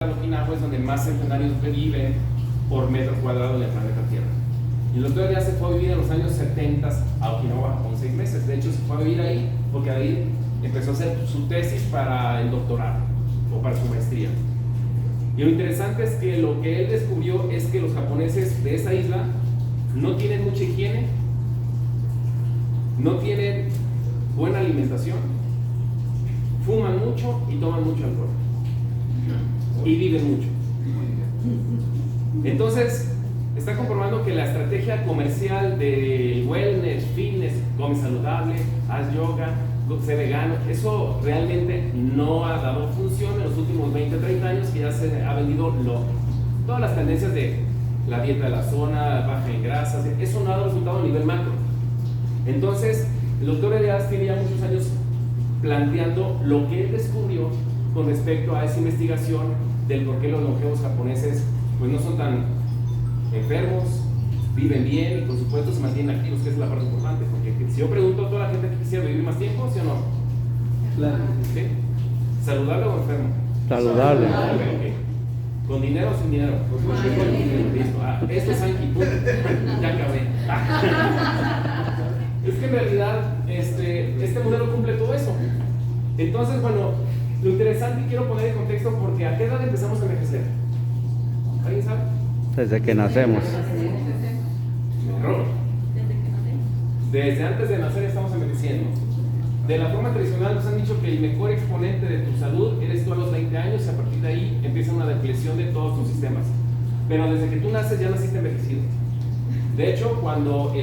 Okinawa es donde más centenarios viven por metro cuadrado en el planeta Tierra. Y el doctor ya se fue a vivir en los años 70 a Okinawa con 6 meses. De hecho, se fue a vivir ahí porque ahí empezó a hacer su tesis para el doctorado o para su maestría. Y lo interesante es que lo que él descubrió es que los japoneses de esa isla no tienen mucha higiene, no tienen buena alimentación, fuman mucho y toman mucho alcohol. Y viven mucho. Entonces, está comprobando que la estrategia comercial de wellness, fitness, come saludable, haz yoga, sé vegano, eso realmente no ha dado función en los últimos 20, 30 años, que ya se ha vendido todas las tendencias de la dieta de la zona, baja en grasas, eso no ha dado resultado a nivel macro. Entonces, el doctor Elias tiene ya muchos años planteando lo que él descubrió con respecto a esa investigación del por qué los longevos japoneses pues no son tan enfermos, viven bien y por supuesto se mantienen activos, que es la parte importante, porque si yo pregunto a toda la gente que quisiera vivir más tiempo, ¿sí o no? Claro. ¿Sí? ¿Saludable o enfermo? Saludable. Okay. ¿Con dinero o sin dinero? Con dinero, listo. Esto es Anki, ya acabé. Es que en realidad este modelo cumple todo eso. Entonces, bueno, lo interesante quiero poner en contexto porque ¿a qué edad empezamos a envejecer? ¿Alguien sabe? Desde que nacemos. Error. Desde antes de nacer estamos envejeciendo. De la forma tradicional nos han dicho que el mejor exponente de tu salud eres tú a los 20 años y a partir de ahí empieza una depresión de todos tus sistemas. Pero desde que tú naces ya naciste envejecido. De hecho, cuando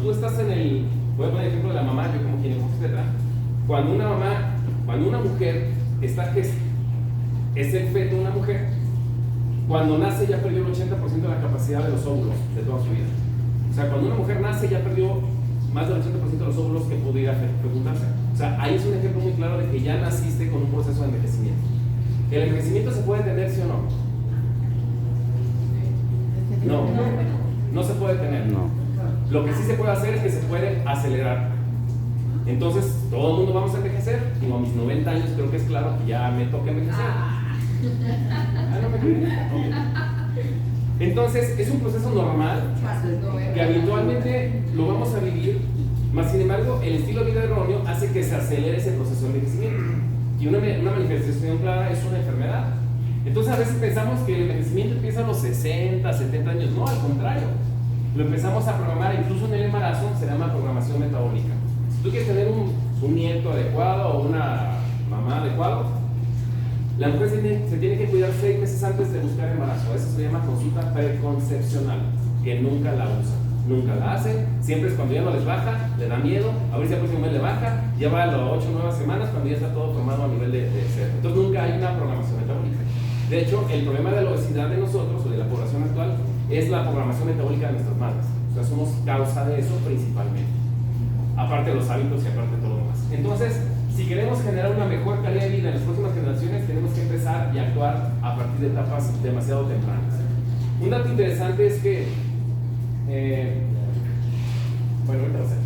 tú estás en el... Voy a poner el ejemplo de la mamá, yo como ginecóloga, cuando una mujer está que es el feto de una mujer, cuando nace ya perdió el 80% de la capacidad de los óvulos de toda su vida. O sea, cuando una mujer nace ya perdió más del 80% de los óvulos que pudiera fecundarse. O sea, ahí es un ejemplo muy claro de que ya naciste con un proceso de envejecimiento. ¿El envejecimiento se puede detener, sí o no? No se puede detener. No. Lo que sí se puede hacer es que se puede acelerar. Entonces, todo el mundo vamos a envejecer, y a mis 90 años creo que es claro que ya me toca envejecer. ¿No me creen? Okay. Entonces, es un proceso normal que habitualmente lo vamos a vivir, más sin embargo, el estilo de vida erróneo hace que se acelere ese proceso de envejecimiento. Y una manifestación clara es una enfermedad. Entonces, a veces pensamos que el envejecimiento empieza a los 60, 70 años. No, al contrario. Lo empezamos a programar, incluso en el embarazo, se llama programación metabólica. Si tú quieres tener un nieto adecuado o una mamá adecuada, la mujer se tiene que cuidar 6 meses antes de buscar embarazo. Eso se llama consulta preconcepcional, que nunca la usa, nunca la hace. Siempre es cuando ya no les baja, le da miedo, a ver si el próximo mes le baja, ya va a las 8 o 9 semanas cuando ya está todo formado a nivel de ser. Entonces nunca hay una programación metabólica. De hecho, el problema de la obesidad de nosotros o de la población actual es la programación metabólica de nuestras madres. O sea, somos causa de eso principalmente. Aparte de los hábitos y aparte de todo lo demás. Entonces, si queremos generar una mejor calidad de vida en las próximas generaciones, tenemos que empezar y actuar a partir de etapas demasiado tempranas. Un dato interesante es que, bueno, ahorita lo sé.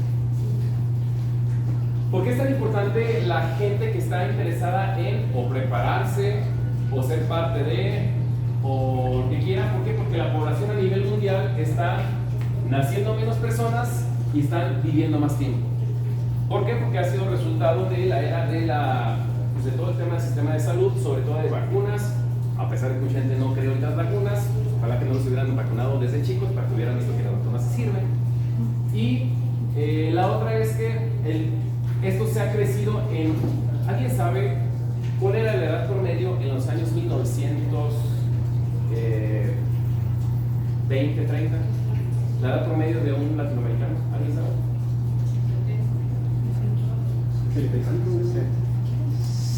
¿Por qué es tan importante la gente que está interesada en o prepararse o ser parte de o que quiera? ¿Por qué? Porque la población a nivel mundial está naciendo menos personas y están viviendo más tiempo. ¿Por qué? Porque ha sido resultado de la era de todo el tema del sistema de salud, sobre todo de vacunas, a pesar de que mucha gente no cree en las vacunas, ojalá que no los hubieran vacunado desde chicos para que hubieran visto que las vacunas sirven. Y la otra es que esto se ha crecido en... ¿Alguien sabe cuál era la edad promedio en los años 1920, 30? La edad promedio de un latinoamericano, ¿alguien sabe?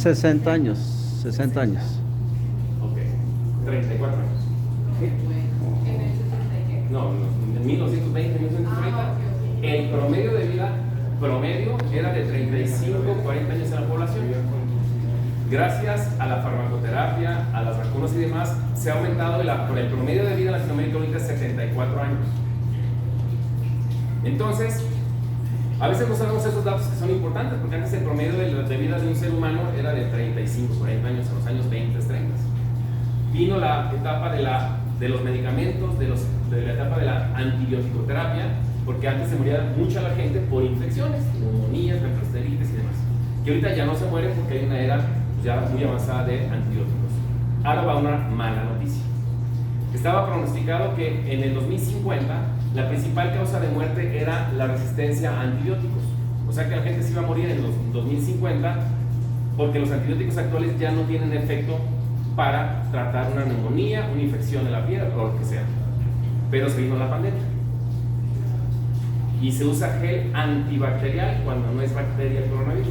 60 años. 60 años. Ok, 34 años. No, en 1920, 1930, el promedio de vida era de 35, 40 años en la población. Gracias a la farmacoterapia, a las vacunas y demás, se ha aumentado el promedio de vida en Latinoamérica ahorita 74 años. Entonces, a veces no sabemos esos datos que son importantes, porque antes el promedio de vida de un ser humano era de 35, 40 años, en los años 20, 30. vino la etapa de los medicamentos, de la etapa de la antibioticoterapia, porque antes se moría mucha la gente por infecciones, neumonías, gastroenteritis y demás. Que ahorita ya no se mueren porque hay una era ya muy avanzada de antibióticos. Ahora va una mala noticia. Estaba pronosticado que en el 2050 la principal causa de muerte era la resistencia a antibióticos. O sea que la gente se iba a morir en los 2050 porque los antibióticos actuales ya no tienen efecto para tratar una neumonía, una infección en la piel o lo que sea. Pero se vino la pandemia. Y se usa gel antibacterial cuando no es bacteria el coronavirus.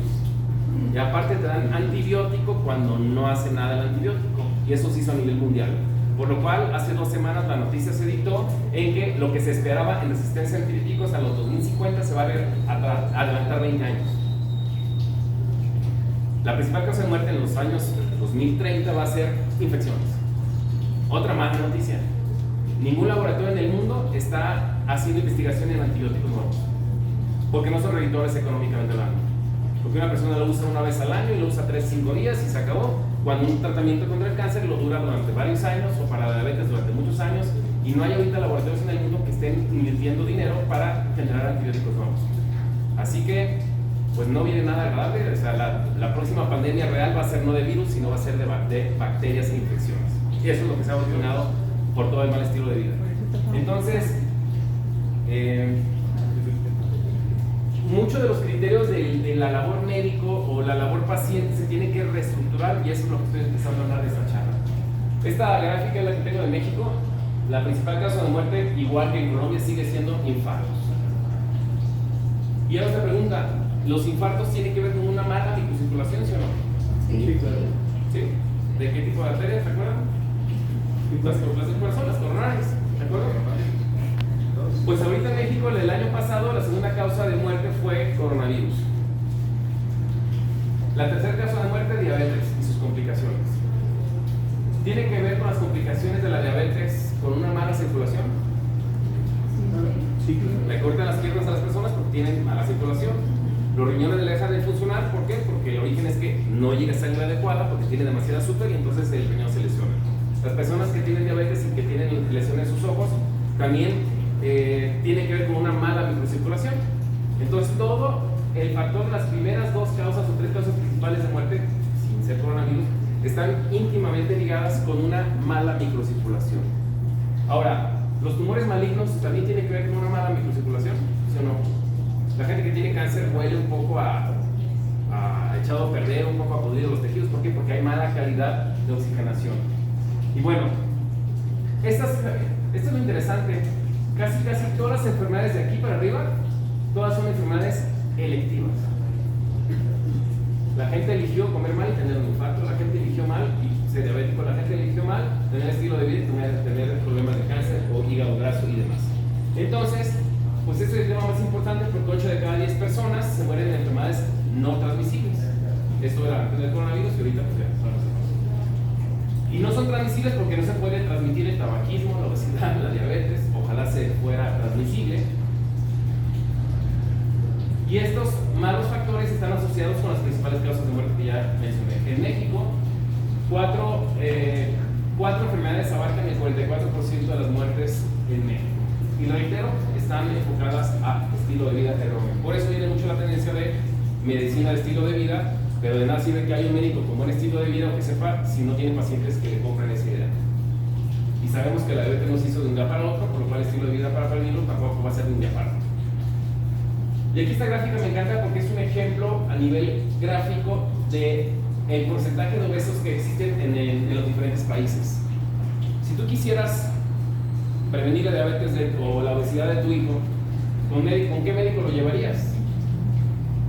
Y aparte te dan antibiótico cuando no hace nada el antibiótico. Y eso se hizo a nivel mundial. Por lo cual, hace 2 semanas la noticia se dictó en que lo que se esperaba en resistencia a antibióticos a los 2050 se va a adelantar 20 años. La principal causa de muerte en los años 2030 va a ser infecciones. Otra mala noticia. Ningún laboratorio en el mundo está haciendo investigación en antibióticos nuevos. Porque no son reditores económicamente hablando. Porque una persona lo usa una vez al año y lo usa 3-5 días y se acabó. Cuando un tratamiento contra el cáncer lo dura durante varios años o para la diabetes durante muchos años y no hay ahorita laboratorios en el mundo que estén invirtiendo dinero para generar antibióticos nuevos. Así que, pues no viene nada agradable. O sea, la próxima pandemia real va a ser no de virus, sino va a ser de bacterias e infecciones. Y eso es lo que se ha ocasionado por todo el mal estilo de vida. Entonces, muchos de los criterios de la labor médico o la labor paciente se tienen que reestructurar y eso es lo que estoy empezando a hablar de esta charla. Esta gráfica es la que tengo de México. La principal causa de muerte, igual que en Colombia, sigue siendo infartos. Y ahora se pregunta, ¿los infartos tienen que ver con una mala microcirculación, sí o no? Sí, claro. ¿Sí? ¿De qué tipo de arterias, se acuerdan? Las del corazón, las coronarias, ¿de acuerdo? Pues ahorita en México, el año pasado, la segunda causa de muerte fue coronavirus. La tercera causa de muerte, diabetes y sus complicaciones. ¿Tiene que ver con las complicaciones de la diabetes con una mala circulación? Sí, claro. Le cortan las piernas a las personas porque tienen mala circulación. Los riñones le dejan de funcionar, ¿por qué? Porque el origen es que no llega sangre adecuada porque tiene demasiada azúcar y entonces el riñón se lesiona. Las personas que tienen diabetes y que tienen lesiones en sus ojos también tiene que ver con una mala microcirculación. Entonces todo el factor de las primeras 2 causas o 3 causas principales de muerte, sin ser coronavirus, están íntimamente ligadas con una mala microcirculación. Ahora, ¿los tumores malignos también tienen que ver con una mala microcirculación? ¿Sí o no? La gente que tiene cáncer huele un poco a echado a perder, un poco a podrido los tejidos. ¿Por qué? Porque hay mala calidad de oxigenación. Y bueno, esto es lo interesante. Casi todas las enfermedades de aquí para arriba, todas son enfermedades electivas. La gente eligió comer mal y tener un infarto, la gente eligió mal y ser diabético, la gente eligió mal tener estilo de vida y tener problemas de cáncer o hígado graso y demás. Entonces, pues este es el tema más importante porque 8 de cada 10 personas se mueren de enfermedades no transmisibles. Esto era antes del coronavirus y ahorita pues ya son. Y no son transmisibles porque no se puede transmitir el tabaquismo, la obesidad, la diabetes, ojalá se fuera transmisible. Y estos malos factores están asociados con las principales causas de muerte que ya mencioné. En México, 4 enfermedades abarcan el 44% de las muertes en México. Y reitero, están enfocadas a estilo de vida erróneo. Por eso viene mucho la tendencia de medicina de estilo de vida, pero de nada sirve que haya un médico con buen estilo de vida o que sepa si no tiene pacientes que le compren esa idea. Y sabemos que la diabetes no se hizo de un día para otro, por lo cual el estilo de vida para prevenirlo tampoco va a ser de un día para otro. Y aquí esta gráfica me encanta porque es un ejemplo a nivel gráfico de el porcentaje de obesos que existen en los diferentes países. Si tú quisieras prevenir la diabetes o la obesidad de tu hijo, ¿con qué médico lo llevarías?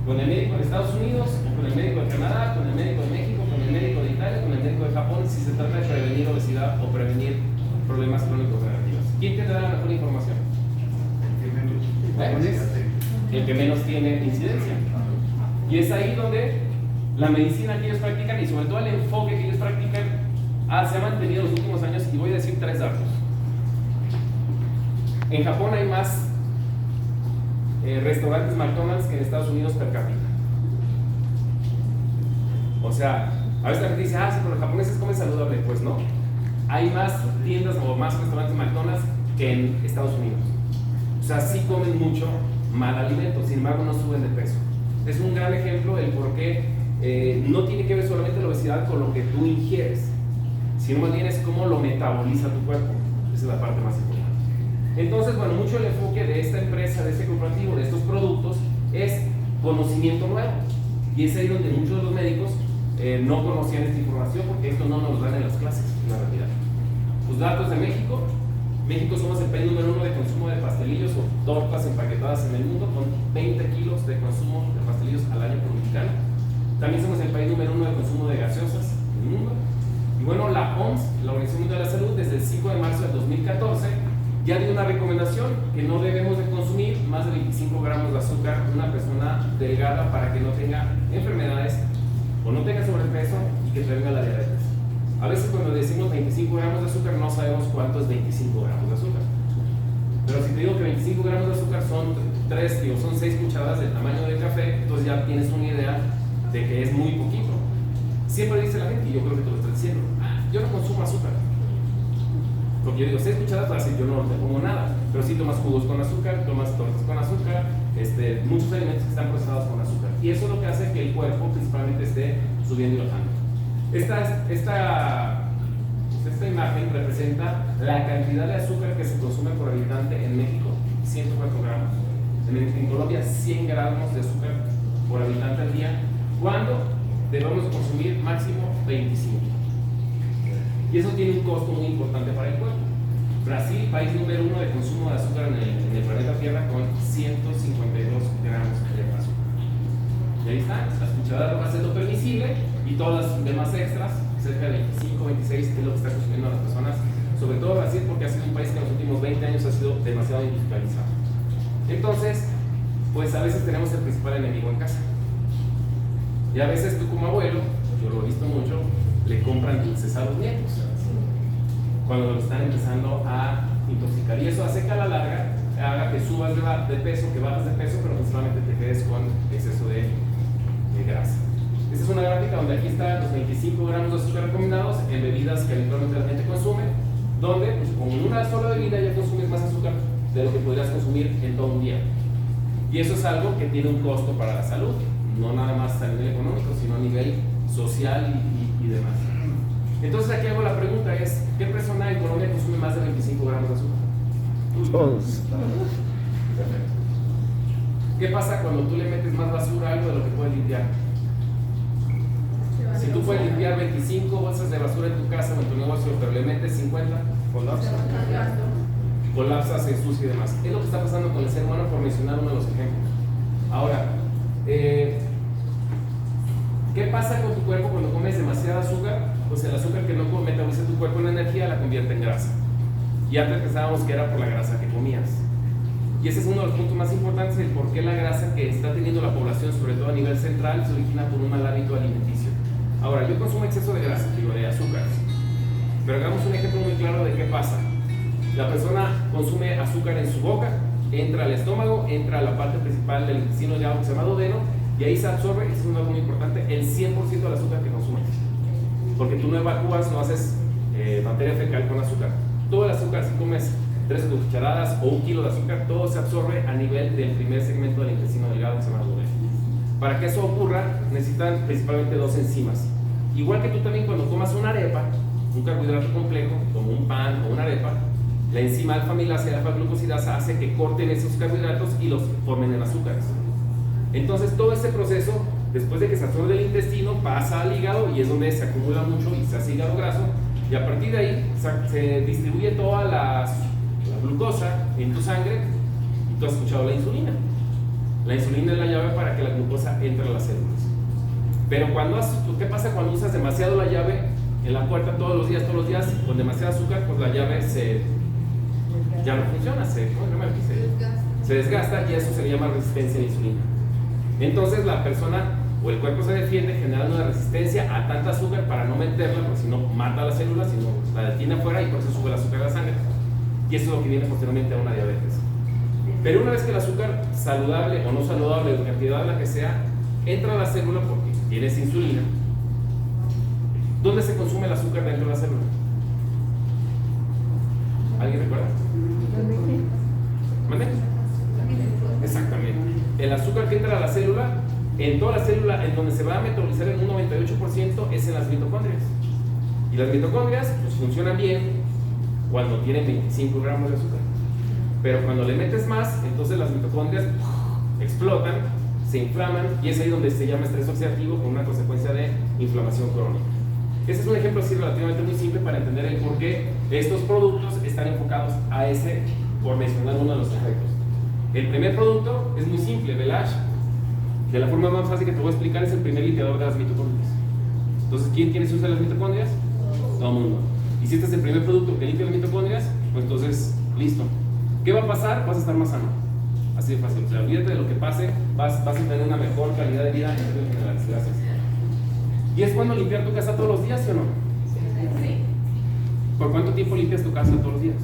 ¿Con el médico de Estados Unidos? ¿Con el médico de Canadá? ¿Con el médico de México? ¿Con el médico de Italia? ¿Con el médico de Japón? Si se trata de prevenir obesidad o prevenir problemas crónicos negativos. ¿Quién te da la mejor información? El que menos tiene incidencia. Y es ahí donde la medicina que ellos practican y sobre todo el enfoque que ellos practican se ha mantenido en los últimos años. Y voy a decir 3 datos. En Japón hay más restaurantes McDonald's que en Estados Unidos per cápita. O sea, a veces la gente dice, sí, pero los japoneses comen saludable. Pues no. hay más tiendas o más restaurantes McDonald's que en Estados Unidos. O sea, sí comen mucho mal alimento, sin embargo no suben de peso. Es un gran ejemplo del por qué no tiene que ver solamente la obesidad con lo que tú ingieres, sino más bien es cómo lo metaboliza tu cuerpo. Esa es la parte más importante. Entonces, bueno, mucho el enfoque de esta empresa, de este corporativo, de estos productos, es conocimiento nuevo. Y es ahí donde muchos de los médicos no conocían esta información, porque esto no nos lo dan en las clases, en la realidad. Los datos de México: México somos el país número 1 de consumo de pastelillos o tortas empaquetadas en el mundo, con 20 kilos de consumo de pastelillos al año por mexicano. También somos el país número 1 de consumo de gaseosas en el mundo. Y bueno, la OMS, la Organización Mundial de la Salud, desde el 5 de marzo del 2014, ya dio una recomendación que no debemos de consumir más de 25 gramos de azúcar una persona delgada para que no tenga enfermedades o no tenga sobrepeso y que prevenga la diabetes. A veces cuando decimos 25 gramos de azúcar no sabemos cuánto es 25 gramos de azúcar. Pero si te digo que 25 gramos de azúcar son 6 cucharadas del tamaño del café, entonces ya tienes una idea de que es muy poquito. Siempre dice la gente, y yo creo que te lo estoy diciendo, yo no consumo azúcar. Porque yo digo, 6 cucharadas para decir, yo no te pongo nada. Pero sí tomas jugos con azúcar, tomas tortas con azúcar, muchos alimentos que están procesados con azúcar. Y eso es lo que hace que el cuerpo principalmente esté subiendo y bajando. Esta imagen representa la cantidad de azúcar que se consume por habitante en México: 104 gramos. En Colombia, 100 gramos de azúcar por habitante al día, cuando debemos consumir máximo 25. Y eso tiene un costo muy importante para el cuerpo. Brasil, país número 1 de consumo de azúcar en el planeta Tierra, con 152 gramos de azúcar. Y ahí está, las cucharadas rojas es lo permisible, y todas las demás extras, cerca de 25, 26, es lo que está consumiendo a las personas, sobre todo Brasil, porque ha sido un país que en los últimos 20 años ha sido demasiado industrializado. Entonces, pues a veces tenemos el principal enemigo en casa. Y a veces tú como abuelo, yo lo he visto mucho, le compran dulces a los nietos cuando lo están empezando a intoxicar, y eso hace que a la larga haga que subas de peso, que bajas de peso, pero principalmente te quedes con exceso de grasa. Esta es una gráfica donde aquí están los 25 gramos de azúcar recomendados en bebidas que habitualmente la gente consume, donde pues, con una sola bebida ya consumes más azúcar de lo que podrías consumir en todo un día. Y eso es algo que tiene un costo para la salud, no nada más a nivel económico, sino a nivel social y demás. Entonces aquí hago la pregunta: ¿qué persona en Colombia consume más de 25 gramos de azúcar? Todos. Perfecto. ¿Qué pasa cuando tú le metes más basura a algo de lo que puedes limpiar? Si tú puedes limpiar 25 bolsas de basura en tu casa o en tu negocio, pero le metes 50, colapsa, se ensucia y demás. Es lo que está pasando con el ser humano, por mencionar uno de los ejemplos. Ahora, ¿qué pasa con tu cuerpo cuando comes demasiada azúcar? Pues el azúcar que no metaboliza tu cuerpo en energía la convierte en grasa. Y antes pensábamos que era por la grasa que comías. Y ese es uno de los puntos más importantes del por qué la grasa que está teniendo la población, sobre todo a nivel central, se origina por un mal hábito alimenticio. Ahora, yo consumo exceso de grasa, de azúcares. Pero hagamos un ejemplo muy claro de qué pasa. La persona consume azúcar en su boca, entra al estómago, entra a la parte principal del intestino delgado que se llama duodeno, y ahí se absorbe, eso es algo muy importante, el 100% del azúcar que consumes. Porque tú no evacúas, no haces materia fecal con azúcar. Todo el azúcar, si comes 3 cucharadas o 1 kilo de azúcar, todo se absorbe a nivel del primer segmento del intestino delgado que se llama duodeno. Para que eso ocurra, necesitan principalmente 2 enzimas. Igual que tú también cuando comas una arepa, un carbohidrato complejo, como un pan o una arepa, la enzima alfa-amilasa y alfa-glucosidasa hace que corten esos carbohidratos y los formen en azúcares. Entonces todo ese proceso, después de que se absorbe del intestino, pasa al hígado, y es donde se acumula mucho y se hace hígado graso, y a partir de ahí se distribuye toda la glucosa en tu sangre, y tú has escuchado la insulina. La insulina es la llave para que la glucosa entre a las células. Pero ¿qué pasa cuando usas demasiado la llave en la puerta todos los días, con demasiado azúcar? Pues la llave ya no funciona, se desgasta, y eso se le llama resistencia a la insulina. Entonces la persona o el cuerpo se defiende generando una resistencia a tanta azúcar para no meterla, porque si no mata a la célula, sino la detiene afuera, y por eso sube el azúcar a la sangre. Y eso es lo que viene posteriormente a una diabetes. Pero una vez que el azúcar, saludable o no saludable, de cantidad de la que sea, entra a la célula porque tienes insulina, ¿dónde se consume el azúcar dentro de la célula? ¿Alguien recuerda? ¿Mande? Exactamente. El azúcar que entra a la célula, en toda la célula, en donde se va a metabolizar en un 98% es en las mitocondrias. Y las mitocondrias pues funcionan bien cuando tienen 25 gramos de azúcar. Pero cuando le metes más, entonces las mitocondrias explotan, se inflaman y es ahí donde se llama estrés oxidativo con una consecuencia de inflamación crónica. Ese es un ejemplo así relativamente muy simple para entender el por qué estos productos están enfocados a ese, por mencionar uno de los efectos. El primer producto es muy simple, Velage. De la forma más fácil que te voy a explicar es el primer limpiador de las mitocondrias. Entonces, ¿quién quiere usar las mitocondrias? Todo el mundo. Y si este es el primer producto que limpia las mitocondrias, pues entonces, listo. ¿Qué va a pasar? Vas a estar más sano. Así de fácil. O sea, olvídate de lo que pase, vas a tener una mejor calidad de vida en términos generales. Gracias. ¿Y es bueno limpiar tu casa todos los días, sí o no? Sí. ¿Por cuánto tiempo limpias tu casa todos los días?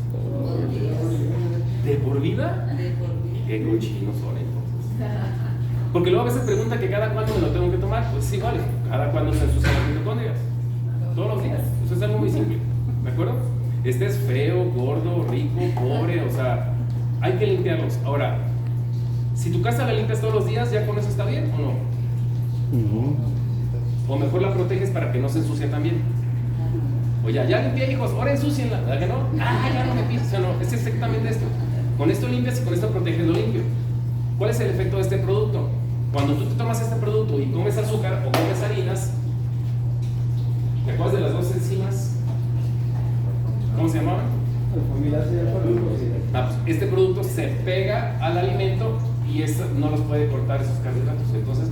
¿De por vida? De por vida. ¿Qué cochinos son entonces? Porque luego a veces pregunta que cada cuándo me lo tengo que tomar. Pues sí, vale. Cada cuándo se ensucian las mitocondrias. Todos los días. Eso es algo muy simple. ¿De acuerdo? Estés feo, gordo, rico, pobre, o sea, hay que limpiarlos. Ahora, si tu casa la limpias todos los días, ¿ya con eso está bien o no? O mejor la proteges para que no se ensucie también. O ya limpié, hijos, ahora ensucienla, ¿verdad que no? Ya no me pises, o sea, no, es exactamente esto. Con esto limpias y con esto proteges lo limpio. ¿Cuál es el efecto de este producto? Cuando tú te tomas este producto y comes azúcar o comes harinas, ¿te acuerdas de las dos enzimas? ¿Cómo se llamaban? Pues este producto se pega al alimento y no los puede cortar esos carbohidratos. Entonces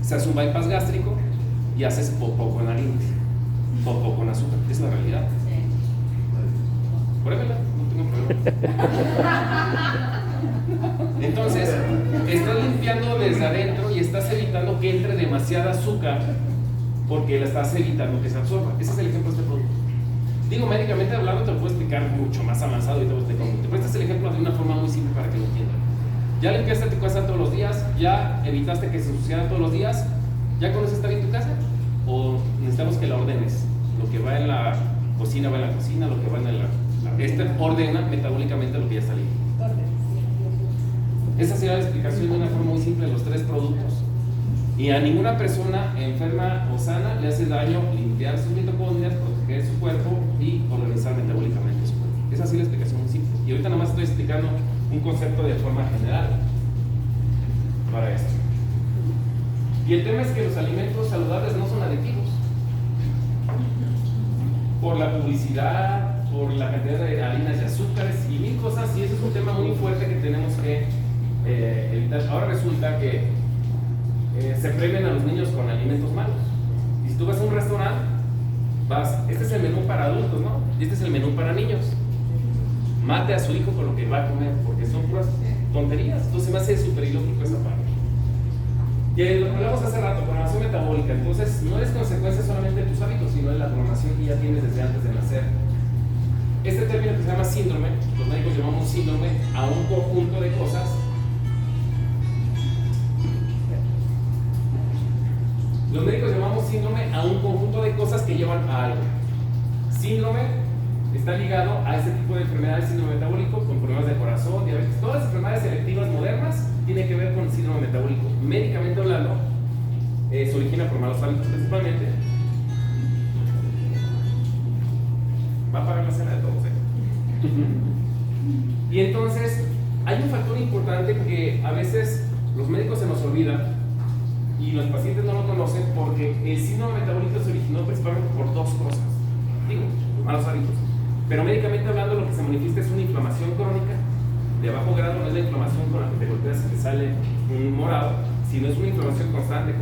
se hace un bypass gástrico y haces popó con harinas, popó con azúcar. Es la realidad. Pruébela, no tengo problema. Entonces, estás limpiando desde adentro y estás evitando que entre demasiada azúcar porque la estás evitando que se absorba. Ese es el ejemplo de este producto. Digo, médicamente hablando, te lo puedo explicar mucho más avanzado y te voy a explicar. Te prestas el ejemplo de una forma muy simple para que lo entiendan. Ya limpiaste tu casa todos los días, ya evitaste que se ensuciara todos los días, ¿ya con eso está bien tu casa? ¿O necesitamos que la ordenes? Lo que va en la cocina va en la cocina, lo que va en la... Este ordena metabólicamente lo que ya está limpio. Esa sería la explicación de una forma muy simple de los tres productos. Y a ninguna persona enferma o sana le hace daño limpiar sus mitocondrias, proteger su cuerpo y organizar metabólicamente su cuerpo. Esa sí es la explicación muy simple. Y ahorita nada más estoy explicando un concepto de forma general para esto. Y el tema es que los alimentos saludables no son adictivos. Por la publicidad, por la cantidad de harinas y azúcares y mil cosas, y eso es un tema muy fuerte que tenemos que evitar. Ahora resulta que se premian a los niños con alimentos malos. Y si tú vas a un restaurante, este es el menú para adultos, ¿no? Y este es el menú para niños. Mate a su hijo con lo que va a comer, porque son puras tonterías. Entonces me hace súper ilógico esa parte. Y lo que hablamos hace rato, programación metabólica. Entonces no es consecuencia solamente de tus hábitos, sino de la programación que ya tienes desde antes de nacer. Este término que se llama síndrome, los médicos llamamos síndrome a un conjunto de cosas. Los médicos llamamos síndrome a un conjunto de cosas que llevan a algo. Síndrome está ligado a ese tipo de enfermedades, síndrome metabólico, con problemas de corazón, diabetes. Todas las enfermedades selectivas modernas tienen que ver con el síndrome metabólico. Médicamente hablando, se origina por malos hábitos principalmente. Va a pagar la cena de todos, Y entonces, hay un factor importante que a veces los médicos se nos olvidan y los pacientes no lo conocen, porque el síndrome metabólico se originó principalmente por dos cosas. Digo, los malos hábitos. Pero médicamente hablando, lo que se manifiesta es una inflamación crónica de bajo grado. No es la inflamación con la que te golpeas y te sale un morado, sino es una inflamación constante.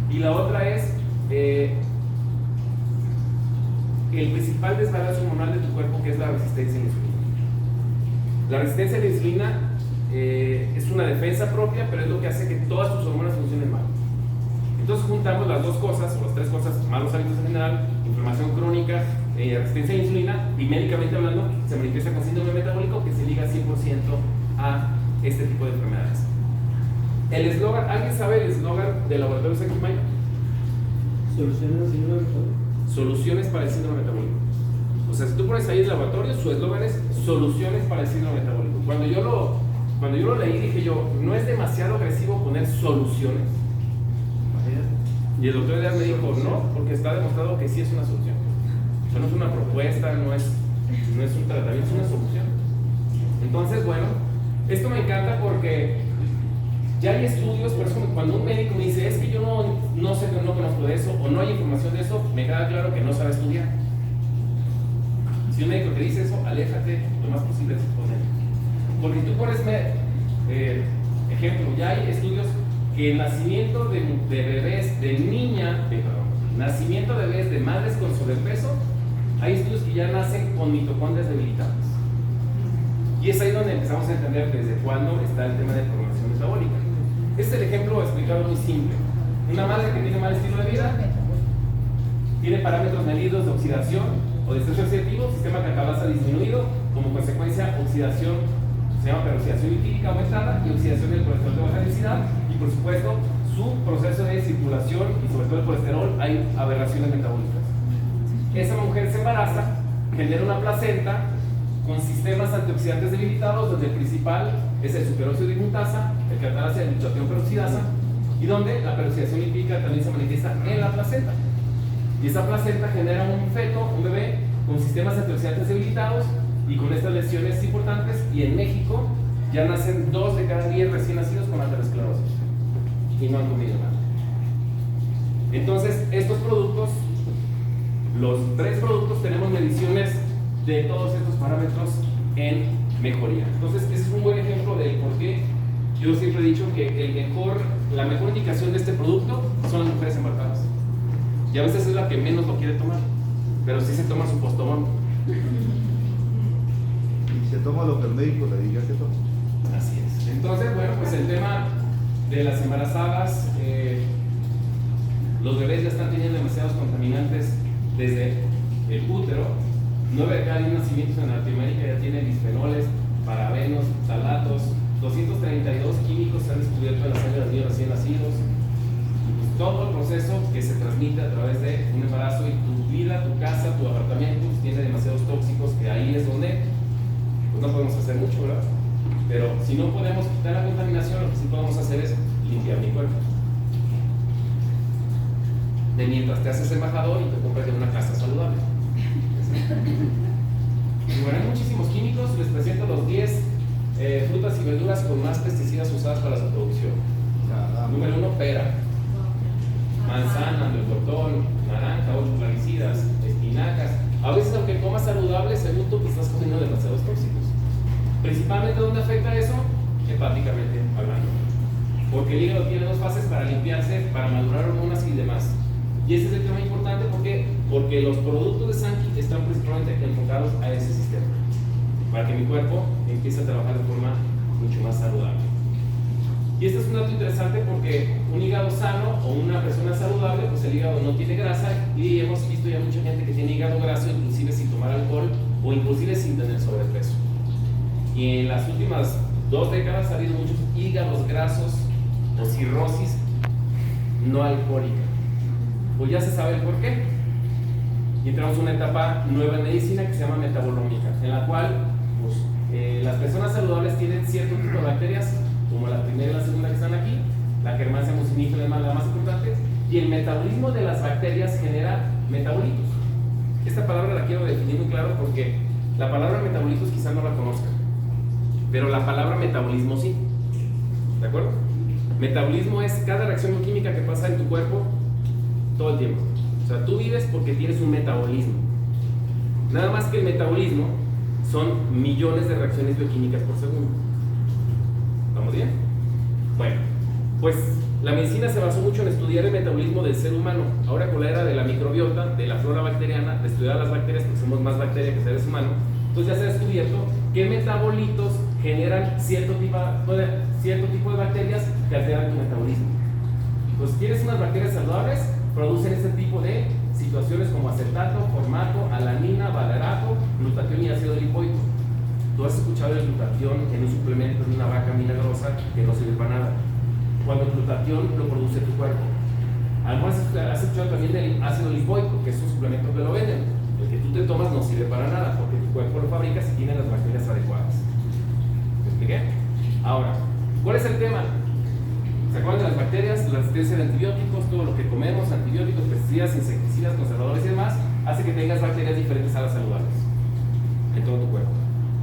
Y la otra es el principal desbalance hormonal de tu cuerpo, que es la resistencia a la insulina. La resistencia a la insulina es una defensa propia, pero es lo que hace que todas tus hormonas funcionen mal. Entonces juntamos las dos cosas, o las tres cosas: malos hábitos en general, inflamación crónica, resistencia a la insulina, y médicamente hablando se manifiesta con síndrome metabólico, que se liga 100% a este tipo de enfermedades. El eslogan, ¿alguien sabe el eslogan del laboratorio Sequimay? Soluciones al síndrome metabólico. Soluciones para el síndrome metabólico. O sea, si tú pones ahí el laboratorio, su eslogan es soluciones para el síndrome metabólico. Cuando yo lo leí, dije yo, no es demasiado agresivo poner soluciones. Y el doctor Elias me dijo, no, porque está demostrado que sí es una solución. O sea, no es una propuesta, no es un tratamiento, es una solución. Entonces, bueno, esto me encanta porque ya hay estudios, por eso cuando un médico me dice, es que yo no sé, no conozco de eso, o no hay información de eso, me queda claro que no sabe estudiar. Si un médico te dice eso, aléjate lo más posible de ese problema. Porque tú pones, ejemplo, ya hay estudios que el nacimiento de bebés, nacimiento de bebés de madres con sobrepeso, hay estudios que ya nacen con mitocondrias debilitadas. Y es ahí donde empezamos a entender desde cuándo está el tema de programación metabólica. Este es el ejemplo explicado muy simple. Una madre que tiene mal estilo de vida, tiene parámetros medidos de oxidación o de estrés oxidativo, sistema catabasa disminuido, como consecuencia oxidación, se llama peroxidación lipídica aumentada y oxidación del colesterol de baja densidad, y por supuesto su proceso de circulación y sobre todo el colesterol, hay aberraciones metabólicas. Esa mujer se embaraza, genera una placenta con sistemas antioxidantes debilitados, donde el principal es el superóxido de dismutasa, el catalasa y el glutatión peroxidasa, y donde la peroxidación lipídica también se manifiesta en la placenta. Y esa placenta genera un feto, un bebé, con sistemas antioxidantes debilitados y con estas lesiones importantes, y en México ya nacen 2 de cada 10 recién nacidos con aterosclerosis y no han comido nada. Entonces, estos productos, los 3 productos, tenemos mediciones de todos estos parámetros en mejoría. Entonces, ese es un buen ejemplo del por qué yo siempre he dicho que la mejor indicación de este producto son las mujeres embarazadas. Y a veces es la que menos lo quiere tomar, pero sí se toma su postobón. Y se toma lo que el médico le diga que tome. Así es. Entonces, bueno, pues el tema de las embarazadas, los bebés ya están teniendo demasiados contaminantes desde el útero. 9 de cada 10 nacimientos en Latinoamérica ya tienen bisfenoles, parabenos, ftalatos, 232 químicos se han descubierto en la sangre de los niños recién nacidos. Pues todo el proceso que se transmite a través de un embarazo, y tu vida, tu casa, tu apartamento tiene demasiados tóxicos, que ahí es donde pues no podemos hacer mucho, ¿verdad? Pero si no podemos quitar la contaminación, lo que sí podemos hacer es limpiar mi cuerpo. De mientras te haces embajador y te compras en una casa saludable. Y bueno, hay muchísimos químicos. Les presento los 10 frutas y verduras con más pesticidas usadas para su producción. Número 1, pera, manzana, melocotón, naranja, 8 plaguicidas, espinacas. A veces, aunque comas saludable, según tú, pues estás comiendo demasiados tóxicos. Principalmente, ¿dónde afecta eso? Hepáticamente hablando. Porque el hígado tiene 2 fases para limpiarse, para madurar hormonas y demás. Y ese es el tema importante, porque los productos de Sanki están principalmente enfocados a ese sistema, para que mi cuerpo empiece a trabajar de forma mucho más saludable. Y este es un dato interesante, porque un hígado sano o una persona saludable, pues el hígado no tiene grasa, y hemos visto ya mucha gente que tiene hígado graso, inclusive sin tomar alcohol o inclusive sin tener sobrepeso. Y en las últimas 2 décadas ha habido muchos hígados grasos o cirrosis no alcohólica. Pues ya se sabe el por qué. Y entramos a una etapa nueva en medicina que se llama metabolómica, en la cual pues, las personas saludables tienen cierto tipo de bacterias, como la primera y la segunda que están aquí, la Hermansia mucinifera es la más importante, y el metabolismo de las bacterias genera metabolitos. Esta palabra la quiero definir muy claro, porque la palabra metabolitos quizás no la conozcan, pero la palabra metabolismo sí. ¿De acuerdo? Metabolismo es cada reacción química que pasa en tu cuerpo todo el tiempo. O sea, tú vives porque tienes un metabolismo. Nada más que el metabolismo son millones de reacciones bioquímicas por segundo. ¿Estamos bien? Bueno, pues la medicina se basó mucho en estudiar el metabolismo del ser humano. Ahora, con la era de la microbiota, de la flora bacteriana, de estudiar las bacterias, porque somos más bacterias que seres humanos, entonces ya se ha descubierto qué metabolitos generan cierto tipo de bacterias que alteran tu metabolismo. Pues si tienes unas bacterias saludables, producen este tipo de situaciones como acetato, formato, alanina, valerato, glutatión y ácido lipoico. Tú has escuchado el glutatión en un suplemento de una vaca milagrosa que no sirve para nada, cuando el glutatión lo produce tu cuerpo. Además, has escuchado también del ácido lipoico, que es un suplemento que lo venden, el que tú tú te tomas no sirve para nada, porque tu cuerpo lo fabrica si tiene las bacterias adecuadas. ¿Me expliqué? Ahora, ¿cuál es el tema? ¿Se acuerdan de las bacterias? La resistencia de antibióticos, todo lo que comemos, antibióticos, pesticidas, insecticidas, conservadores y demás, hace que tengas bacterias diferentes a las saludables en todo tu cuerpo.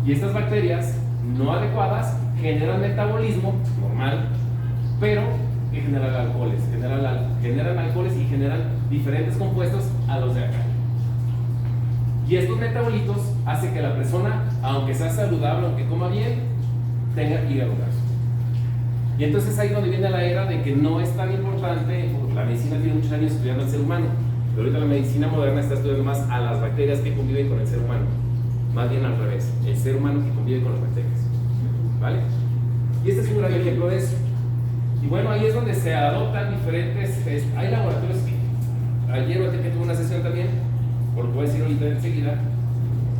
Y estas bacterias no adecuadas generan metabolismo normal, pero que generan alcoholes, generan alcoholes y generan diferentes compuestos a los de acá. Y estos metabolitos hacen que la persona, aunque sea saludable, aunque coma bien, tenga hígado graso. Y entonces ahí es donde viene la era de que no es tan importante, porque la medicina tiene muchos años estudiando al ser humano, pero ahorita la medicina moderna está estudiando más a las bacterias que conviven con el ser humano, más bien al revés, el ser humano que convive con las bacterias, ¿vale? Y este es un gran ejemplo de eso. Y bueno, ahí es donde se adoptan diferentes, hay laboratorios que, ayer o que tuve una sesión también, por lo que voy a decir ahorita enseguida,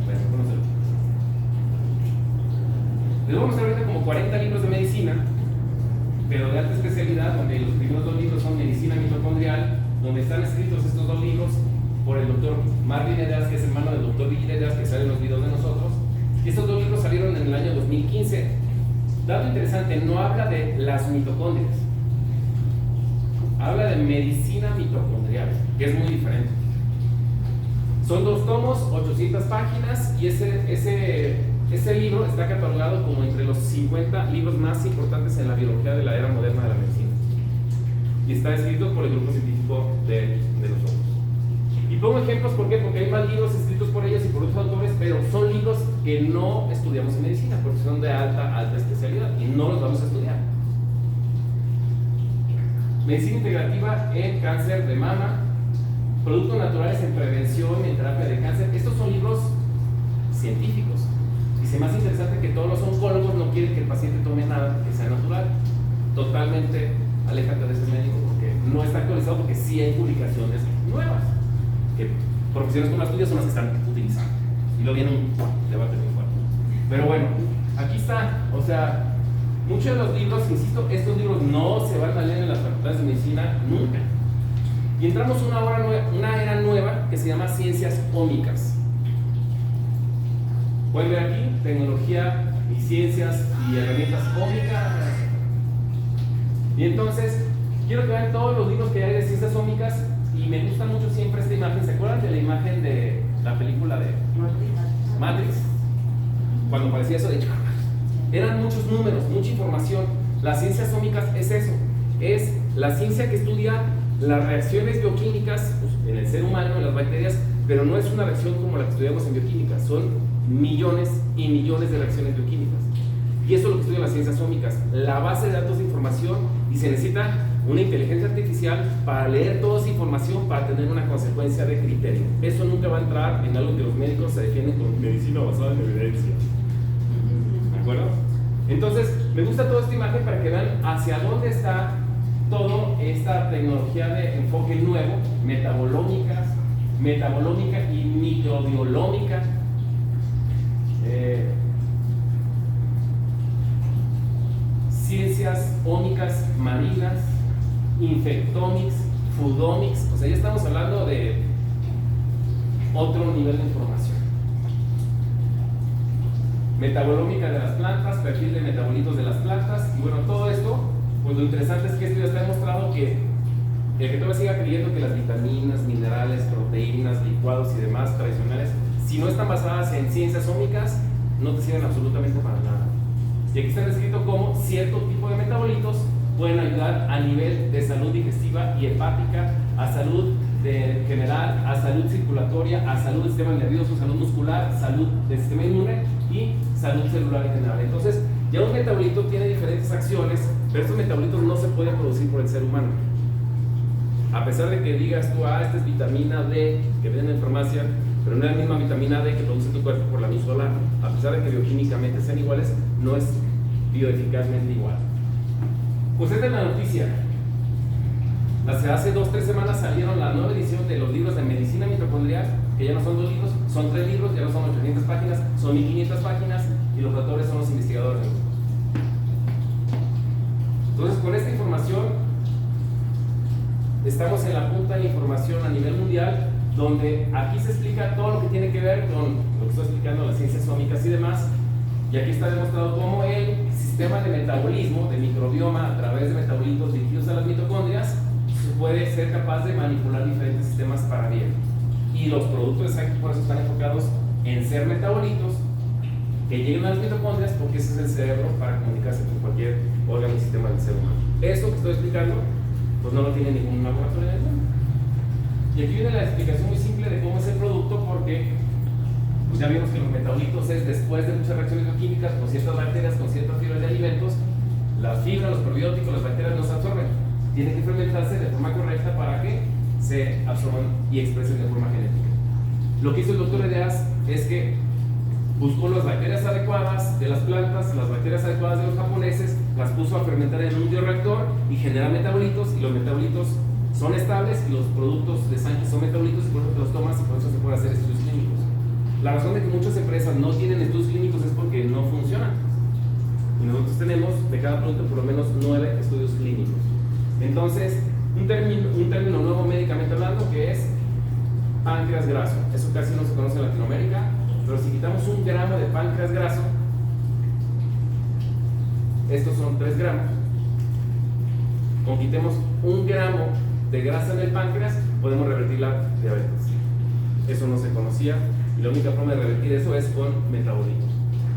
bueno, conocerlo. Les voy a mostrar ahorita como 40 libros de medicina, pero de alta especialidad, donde los primeros 2 libros son Medicina Mitocondrial, donde están escritos estos 2 libros por el doctor Marvin Edas, que es hermano del doctor Bill Edas, que sale en los videos de nosotros. Y estos 2 libros salieron en el año 2015. Dato interesante, no habla de las mitocondrias, habla de medicina mitocondrial, que es muy diferente. Son 2 tomos, 800 páginas, y ese libro está catalogado como entre los 50 libros más importantes en la biología de la era moderna de la medicina. Y está escrito por el grupo científico de nosotros. Y pongo ejemplos, ¿por qué? Porque hay más libros escritos por ellos y por otros autores, pero son libros que no estudiamos en medicina, porque son de alta especialidad y no los vamos a estudiar. Medicina integrativa en cáncer de mama, productos naturales en prevención y en terapia de cáncer. Estos son libros científicos. Y se me hace interesante que todos los oncólogos no quieren que el paciente tome nada que sea natural. Totalmente aléjate de ese médico porque no está actualizado, porque sí hay publicaciones nuevas que profesiones como las tuyas son las que están utilizando. Y luego viene un debate muy fuerte. Pero bueno, aquí está. O sea, muchos de los libros, insisto, estos libros no se van a leer en las facultades de medicina nunca. Y entramos a una era nueva que se llama ciencias ómicas. Pueden ver aquí, tecnología y ciencias y herramientas ómicas. Y entonces, quiero que vean todos los libros que hay de ciencias ómicas. Y me gusta mucho siempre esta imagen. ¿Se acuerdan de la imagen de la película de Matrix? Cuando parecía eso de... Eran muchos números, mucha información. Las ciencias ómicas es eso. Es la ciencia que estudia las reacciones bioquímicas pues, en el ser humano, en las bacterias, pero no es una reacción como la que estudiamos en bioquímica. Son millones y millones de reacciones bioquímicas. Y eso es lo que estudian las ciencias ómicas. La base de datos de información, y se necesita una inteligencia artificial para leer toda esa información para tener una consecuencia de criterio. Eso nunca va a entrar en algo que los médicos se defienden con medicina basada en evidencia. ¿De acuerdo? Entonces, me gusta toda esta imagen para que vean hacia dónde está toda esta tecnología de enfoque nuevo, metabolómica y microbiolómica. Ciencias ómicas marinas, infectomics, foodomics, o sea, ya estamos hablando de otro nivel de información. Metabolómica de las plantas, perfil de metabolitos de las plantas, y bueno, todo esto, pues lo interesante es que esto ya está demostrado que el que todavía siga creyendo que las vitaminas, minerales, proteínas, licuados y demás tradicionales, si no están basadas en ciencias ómicas, no te sirven absolutamente para nada. Y aquí está descrito cómo cierto tipo de metabolitos pueden ayudar a nivel de salud digestiva y hepática, a salud general, a salud circulatoria, a salud del sistema nervioso, salud muscular, salud del sistema inmune y salud celular en general. Entonces, ya un metabolito tiene diferentes acciones, pero estos metabolitos no se pueden producir por el ser humano. A pesar de que digas tú, esta es vitamina D que venden en farmacia, pero no es la misma vitamina D que produce tu cuerpo por la luz solar. A pesar de que bioquímicamente sean iguales, no es bioeficazmente igual. Pues esta es la noticia. Hace 2-3 semanas salieron la nueva edición de los libros de medicina mitocondrial, que ya no son 2 libros, son 3 libros, ya no son 800 páginas, son 1500 páginas, y los autores son los investigadores. Entonces, con esta información, estamos en la punta de la información a nivel mundial, donde aquí se explica todo lo que tiene que ver con lo que estoy explicando, las ciencias sómicas y demás, y aquí está demostrado cómo el sistema de metabolismo, de microbioma a través de metabolitos dirigidos a las mitocondrias, puede ser capaz de manipular diferentes sistemas para bien. Y los productos de Sankey por eso están enfocados en ser metabolitos que lleguen a las mitocondrias, porque ese es el cerebro para comunicarse con cualquier órgano y sistema del ser humano. Esto que estoy explicando, pues no lo tiene ningún laboratorio en el mundo. Y aquí viene la explicación muy simple de cómo es el producto, porque pues ya vimos que los metabolitos es después de muchas reacciones bioquímicas con ciertas bacterias, con ciertas fibras de alimentos, las fibras, los probióticos, las bacterias no se absorben. Tienen que fermentarse de forma correcta para que se absorban y expresen de forma genética. Lo que hizo el doctor Edeas es que buscó las bacterias adecuadas de las plantas, las bacterias adecuadas de los japoneses, las puso a fermentar en un bioreactor y generar metabolitos, y los metabolitos son estables y los productos de Sankey son metabolitos, y por eso te los tomas y por eso se pueden hacer estudios clínicos. La razón de que muchas empresas no tienen estudios clínicos es porque no funcionan. Y nosotros tenemos de cada producto por lo menos 9 estudios clínicos. Entonces, un término nuevo médicamente hablando, que es páncreas graso. Eso casi no se conoce en Latinoamérica, pero si quitamos 1 gramo de páncreas graso, estos son 3 gramos. Como quitemos 1 gramo de grasa en el páncreas, podemos revertir la diabetes. Eso no se conocía, y la única forma de revertir eso es con metabolitos.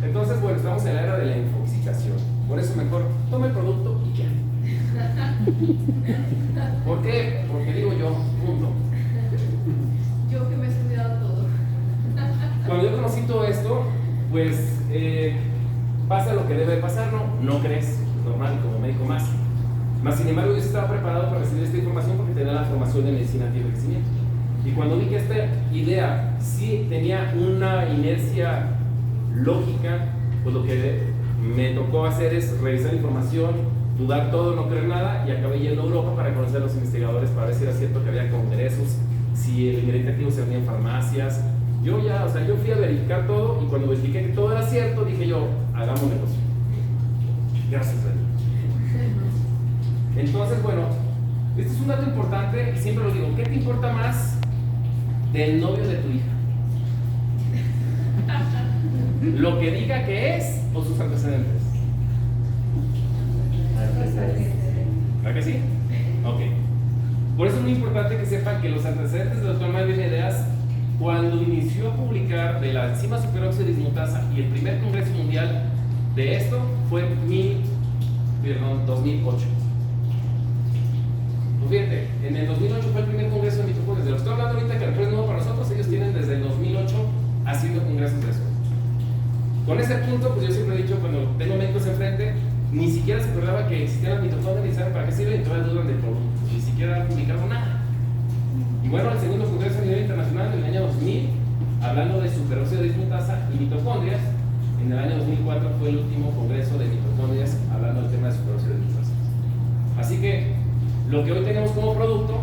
Entonces, bueno, estamos en la era de la infoxicación. Por eso mejor toma el producto y ya. ¿Por qué? Porque digo yo, punto. Yo que me he estudiado todo. Cuando yo conocí todo esto, pues pasa lo que debe pasar, ¿no? No crees, es normal, como médico más. Sin embargo, yo estaba preparado para recibir esta información porque tenía la formación de medicina anti-envejecimiento. Y cuando vi que esta idea sí tenía una inercia lógica, pues lo que me tocó hacer es revisar información, dudar todo, no creer nada, y acabé yendo a Europa para conocer a los investigadores, para ver si era cierto que había congresos, si el ingrediente activo se vendía en farmacias. Yo fui a verificar todo, y cuando verifiqué que todo era cierto, dije yo, hagamos negocio. Gracias a Dios. Entonces, bueno, este es un dato importante, y siempre lo digo, ¿qué te importa más del novio de tu hija? ¿Lo que diga que es o sus antecedentes? ¿Verdad que sí? Ok. Por eso es muy importante que sepan que los antecedentes del doctor Malvin Edeas, cuando inició a publicar de la enzima superóxido dismutasa, y el primer congreso mundial de esto fue en 2008. Pues fíjate, en el 2008 fue el primer congreso de mitocondrias. De lo que estoy hablando ahorita, que es nuevo para nosotros, ellos tienen desde el 2008 haciendo congresos de eso. Con ese punto, pues yo siempre he dicho, cuando tengo médicos enfrente, ni siquiera se acordaba que existían las mitocondrias y saben para qué sirven, y todavía dudan del producto. Ni siquiera han publicado nada. Y bueno, el segundo congreso a nivel internacional en el año 2000, hablando de superóxido dismutasa y mitocondrias, en el año 2004 fue el último congreso de mitocondrias hablando del tema de superóxido dismutasa. Así que, lo que hoy tenemos como producto,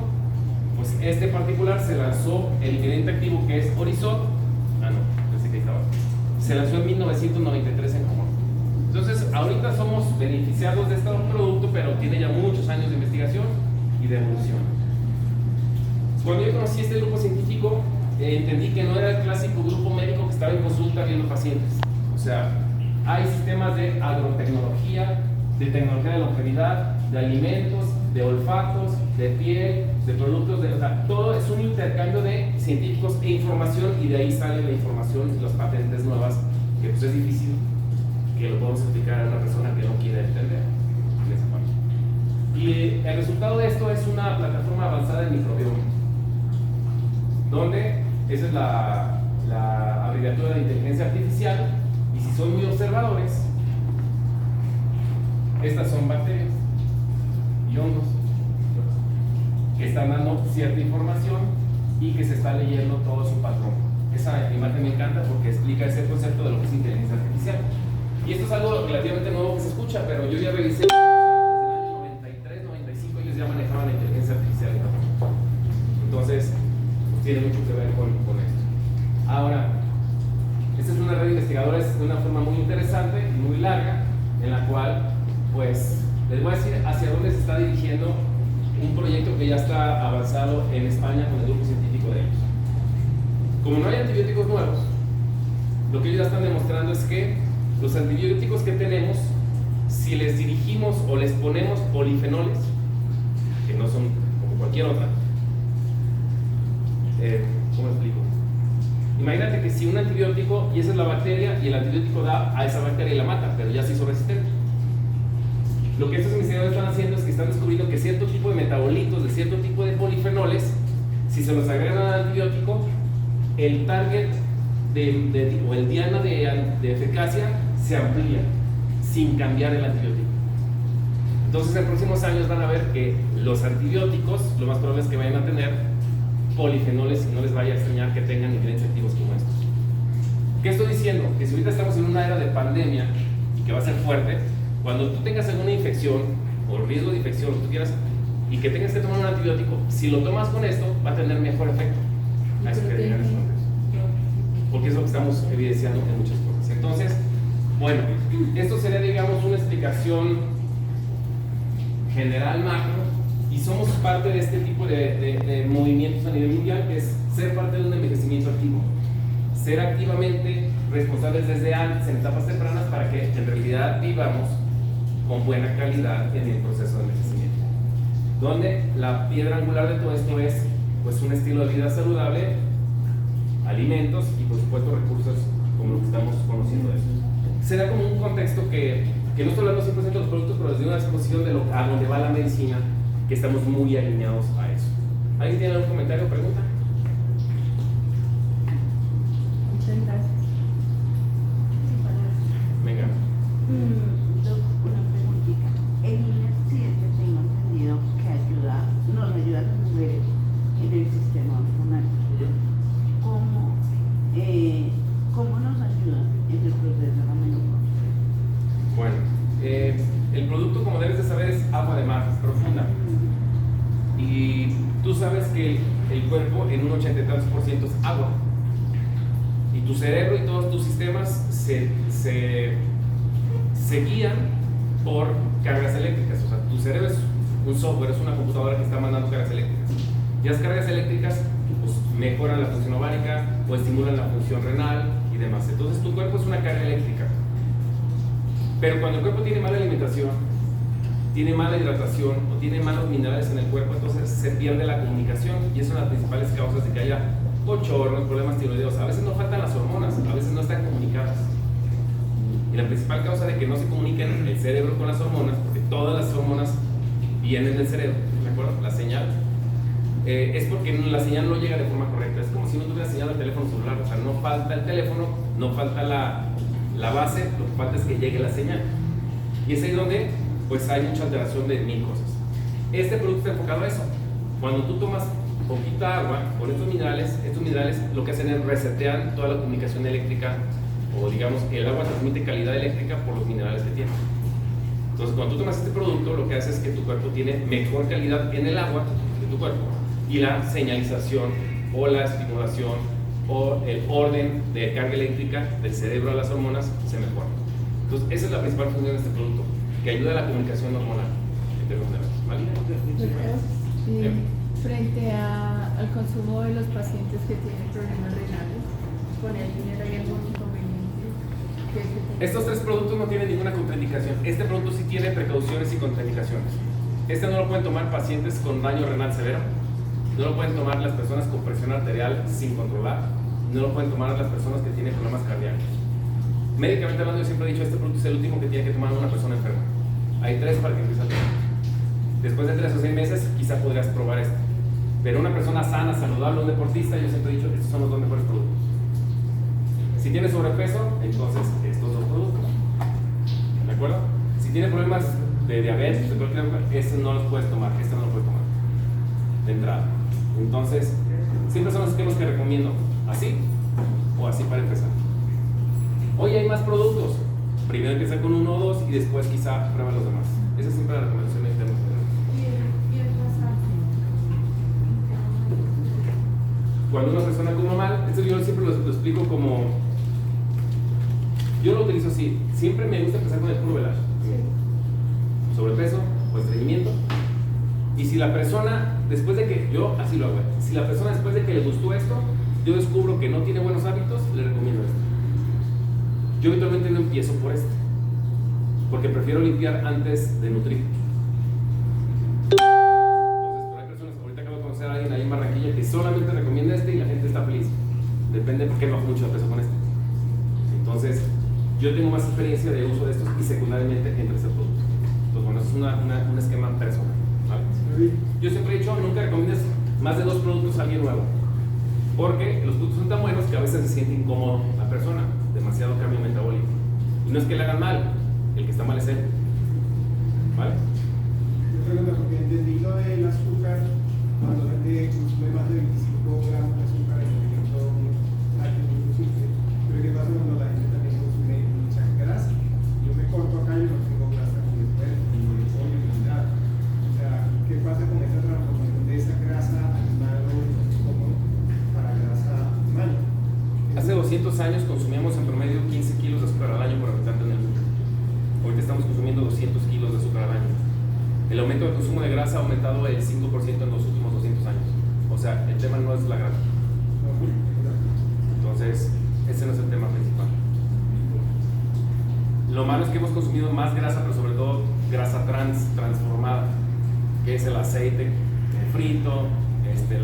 pues este particular se lanzó, el ingrediente activo que es Orizot, pensé que estaba, se lanzó en 1993 en Japón. Entonces, ahorita somos beneficiados de este producto, pero tiene ya muchos años de investigación y de evolución. Cuando yo conocí este grupo científico, entendí que no era el clásico grupo médico que estaba en consulta viendo pacientes. O sea, hay sistemas de agrotecnología, de tecnología de longevidad, de alimentos, de olfatos, de piel, de productos, o sea, todo es un intercambio de científicos e información, y de ahí sale la información y las patentes nuevas, que pues es difícil que lo podamos explicar a una persona que no quiere entender en esa parte. Y el resultado de esto es una plataforma avanzada en microbioma, donde esa es la abreviatura de inteligencia artificial, y si son muy observadores, estas son bacterias y hongos que están dando cierta información y que se está leyendo todo su patrón. Esa imagen me encanta porque explica ese concepto de lo que es inteligencia artificial. Y esto es algo relativamente nuevo que se escucha, pero yo ya revisé desde el año 93, 95, ellos ya manejaban la inteligencia artificial en Japón. Entonces, pues tiene mucho que ver con esto. Ahora, esta es una red de investigadores de una forma muy interesante y muy larga, en la cual, pues, les voy a decir hacia dónde se está dirigiendo un proyecto que ya está avanzado en España con el grupo científico de ellos. como no hay antibióticos nuevos, lo que ellos ya están demostrando es que los antibióticos que tenemos, si les dirigimos o les ponemos polifenoles, que no son como cualquier otra, ¿cómo explico? Imagínate que si un antibiótico, y esa es la bacteria, y el antibiótico da a esa bacteria y la mata, pero ya se hizo resistente. Lo que estos investigadores están haciendo es que están descubriendo que cierto tipo de metabolitos, de cierto tipo de polifenoles, si se los agregan al antibiótico, el target o el diana de eficacia se amplía sin cambiar el antibiótico. Entonces en próximos años van a ver que los antibióticos, lo más probable es que vayan a tener polifenoles y no les vaya a extrañar que tengan ingredientes activos como estos. ¿Qué estoy diciendo? Que si ahorita estamos en una era de pandemia y que va a ser fuerte, cuando tú tengas alguna infección o riesgo de infección, tú quieras, y que tengas que tomar un antibiótico, si lo tomas con esto, va a tener mejor efecto. A eso quería llegar con eso. Porque es lo que estamos evidenciando en muchas cosas. Entonces, bueno, esto sería, digamos, una explicación general macro, y somos parte de este tipo de movimientos a nivel mundial, que es ser parte de un envejecimiento activo, ser activamente responsables desde antes, en etapas tempranas, para que en realidad vivamos con buena calidad en el proceso de envejecimiento, donde la piedra angular de todo esto es pues un estilo de vida saludable, alimentos y por supuesto recursos como lo que estamos conociendo de eso. Será como un contexto que no estoy hablando 100% de los productos, pero desde una exposición de a donde va la medicina, que estamos muy alineados a eso. ¿Alguien tiene algún comentario o pregunta? Muchas gracias. Venga. Una preguntita. En un accidente tengo entendido que nos ayuda a las mujeres en el sistema hormonal. ¿Cómo nos ayuda en el proceso de la menopausia? Bueno, el producto, como debes de saber, es agua de mar, profunda. Y tú sabes que el cuerpo en un 80 y tantos % es agua. Y tu cerebro y todos tus sistemas se guían por cargas eléctricas. O sea, tu cerebro es un software, es una computadora que está mandando cargas eléctricas. Y las cargas eléctricas pues, mejoran la función ovárica o estimulan la función renal y demás. Entonces tu cuerpo es una carga eléctrica. Pero cuando el cuerpo tiene mala alimentación, tiene mala hidratación o tiene malos minerales en el cuerpo, entonces se pierde la comunicación, y es una de las principales causas de que haya bochornos, problemas tiroideos. A veces no faltan las hormonas, a veces no están comunicadas. Y la principal causa de que no se comuniquen el cerebro con las hormonas, porque todas las hormonas vienen del cerebro, ¿de acuerdo? La señal, es porque la señal no llega de forma correcta. Es como si no tuviera señal del teléfono celular. O sea, no falta el teléfono, no falta la base, lo que falta es que llegue la señal. Y es ahí donde pues hay mucha alteración de mil cosas. Este producto está enfocado a eso. Cuando tú tomas poquita agua con estos minerales lo que hacen es resetear toda la comunicación eléctrica, o digamos que el agua transmite calidad eléctrica por los minerales que tiene. Entonces cuando tú tomas este producto, lo que hace es que tu cuerpo tiene mejor calidad en el agua de tu cuerpo, y la señalización o la estimulación o el orden de carga eléctrica del cerebro a las hormonas se mejora. Entonces esa es la principal función de este producto, que ayuda a la comunicación hormonal. ¿Vale? Frente al consumo de los pacientes que tienen problemas renales, ¿con el dinero hay algún inconveniente? Estos tres productos no tienen ninguna contraindicación. Este producto sí tiene precauciones y contraindicaciones. Este no lo pueden tomar pacientes con daño renal severo, no lo pueden tomar las personas con presión arterial sin controlar, no lo pueden tomar las personas que tienen problemas cardíacos. Médicamente hablando, yo siempre he dicho, este producto es el último que tiene que tomar una persona enferma. Hay 3 para que empiece a tomar. Después de 3 o 6 meses, quizá podrías probar este. Pero una persona sana, saludable, un deportista, yo siempre he dicho, estos son los 2 mejores productos. Si tiene sobrepeso, entonces estos 2 productos. ¿De acuerdo? Si tiene problemas de diabetes, de cualquier cosa, estos no los puedes tomar, este no lo puedes tomar de entrada. Entonces, siempre son los esquemas que recomiendo, así o así para empezar. Hoy hay más productos. Primero empieza con 1 o 2 y después quizá prueba los demás. Esa es siempre la recomendación que tenemos. Cuando una persona come mal, esto yo siempre lo explico como, yo lo utilizo así, siempre me gusta empezar con el puro velaje. Sobrepeso o estreñimiento. Y si la persona, después de que, yo así lo hago, si la persona después de que le gustó esto, yo descubro que no tiene buenos hábitos, le recomiendo este. Yo habitualmente no empiezo por este, porque prefiero limpiar antes de nutrir. Entonces, pero hay personas, ahorita acabo de conocer a alguien ahí en Barranquilla que solamente recomienda este y la gente está feliz. Depende porque bajo mucho de peso con este. Entonces, yo tengo más experiencia de uso de estos y secundariamente en tercer producto. Entonces, bueno, eso es un esquema personal, ¿vale? Yo siempre he dicho, nunca recomiendes más de 2 productos a alguien nuevo, porque los productos son tan buenos que a veces se siente incómodo la persona, demasiado cambio metabólico. Y no es que le hagan mal, el que está mal es él, ¿vale? Yo pregunto, porque entendí lo del azúcar, cuando la gente consume más de 25 gramos de azúcar en el alimento alto en glucose, pero ¿qué pasa cuando la gente también consume mucha grasa? Yo me corto acá y no tengo grasa como después, ni de pollo, ni nada. O sea, ¿qué pasa con esa transformación de esa grasa animal o como para grasa humana? Hace 200 años consumíamos en promedio 15 kilos de azúcar al año por habitante en el mundo. Ahorita estamos consumiendo 200 kilos de azúcar al año. El aumento del consumo de grasa ha aumentado el 5% en los últimos 200 años. O sea, el tema no es la grasa. Entonces, ese no es el tema principal. Lo malo es que hemos consumido más grasa, pero sobre todo grasa transformada, que es el aceite frito,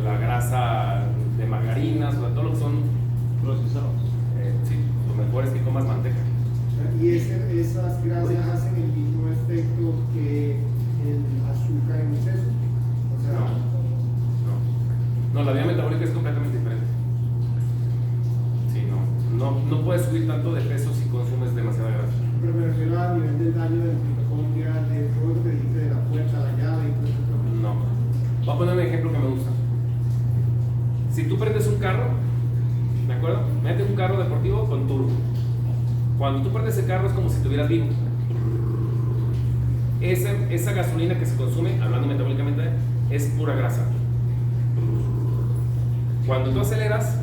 la grasa de margarinas, o sea, todo lo que son Procesados. sí, lo mejor es que comas manteca. Y esas grasas hacen el mismo efecto que el azúcar en exceso. O sea, No, la vía metabólica es completamente diferente. Sí, no puedes subir tanto de peso si consumes demasiada grasa. pero me refiero a nivel del daño de mitocondria, de todo lo que dijiste de la puerta, la llave y todo eso. No. Voy a poner un ejemplo que me gusta. Si tú prendes un carro, ¿de acuerdo? Mete un carro deportivo con turbo. Cuando tú prendes el carro es como si estuvieras vivo. Esa gasolina que se consume, hablando metabólicamente, es pura grasa. Cuando tú aceleras,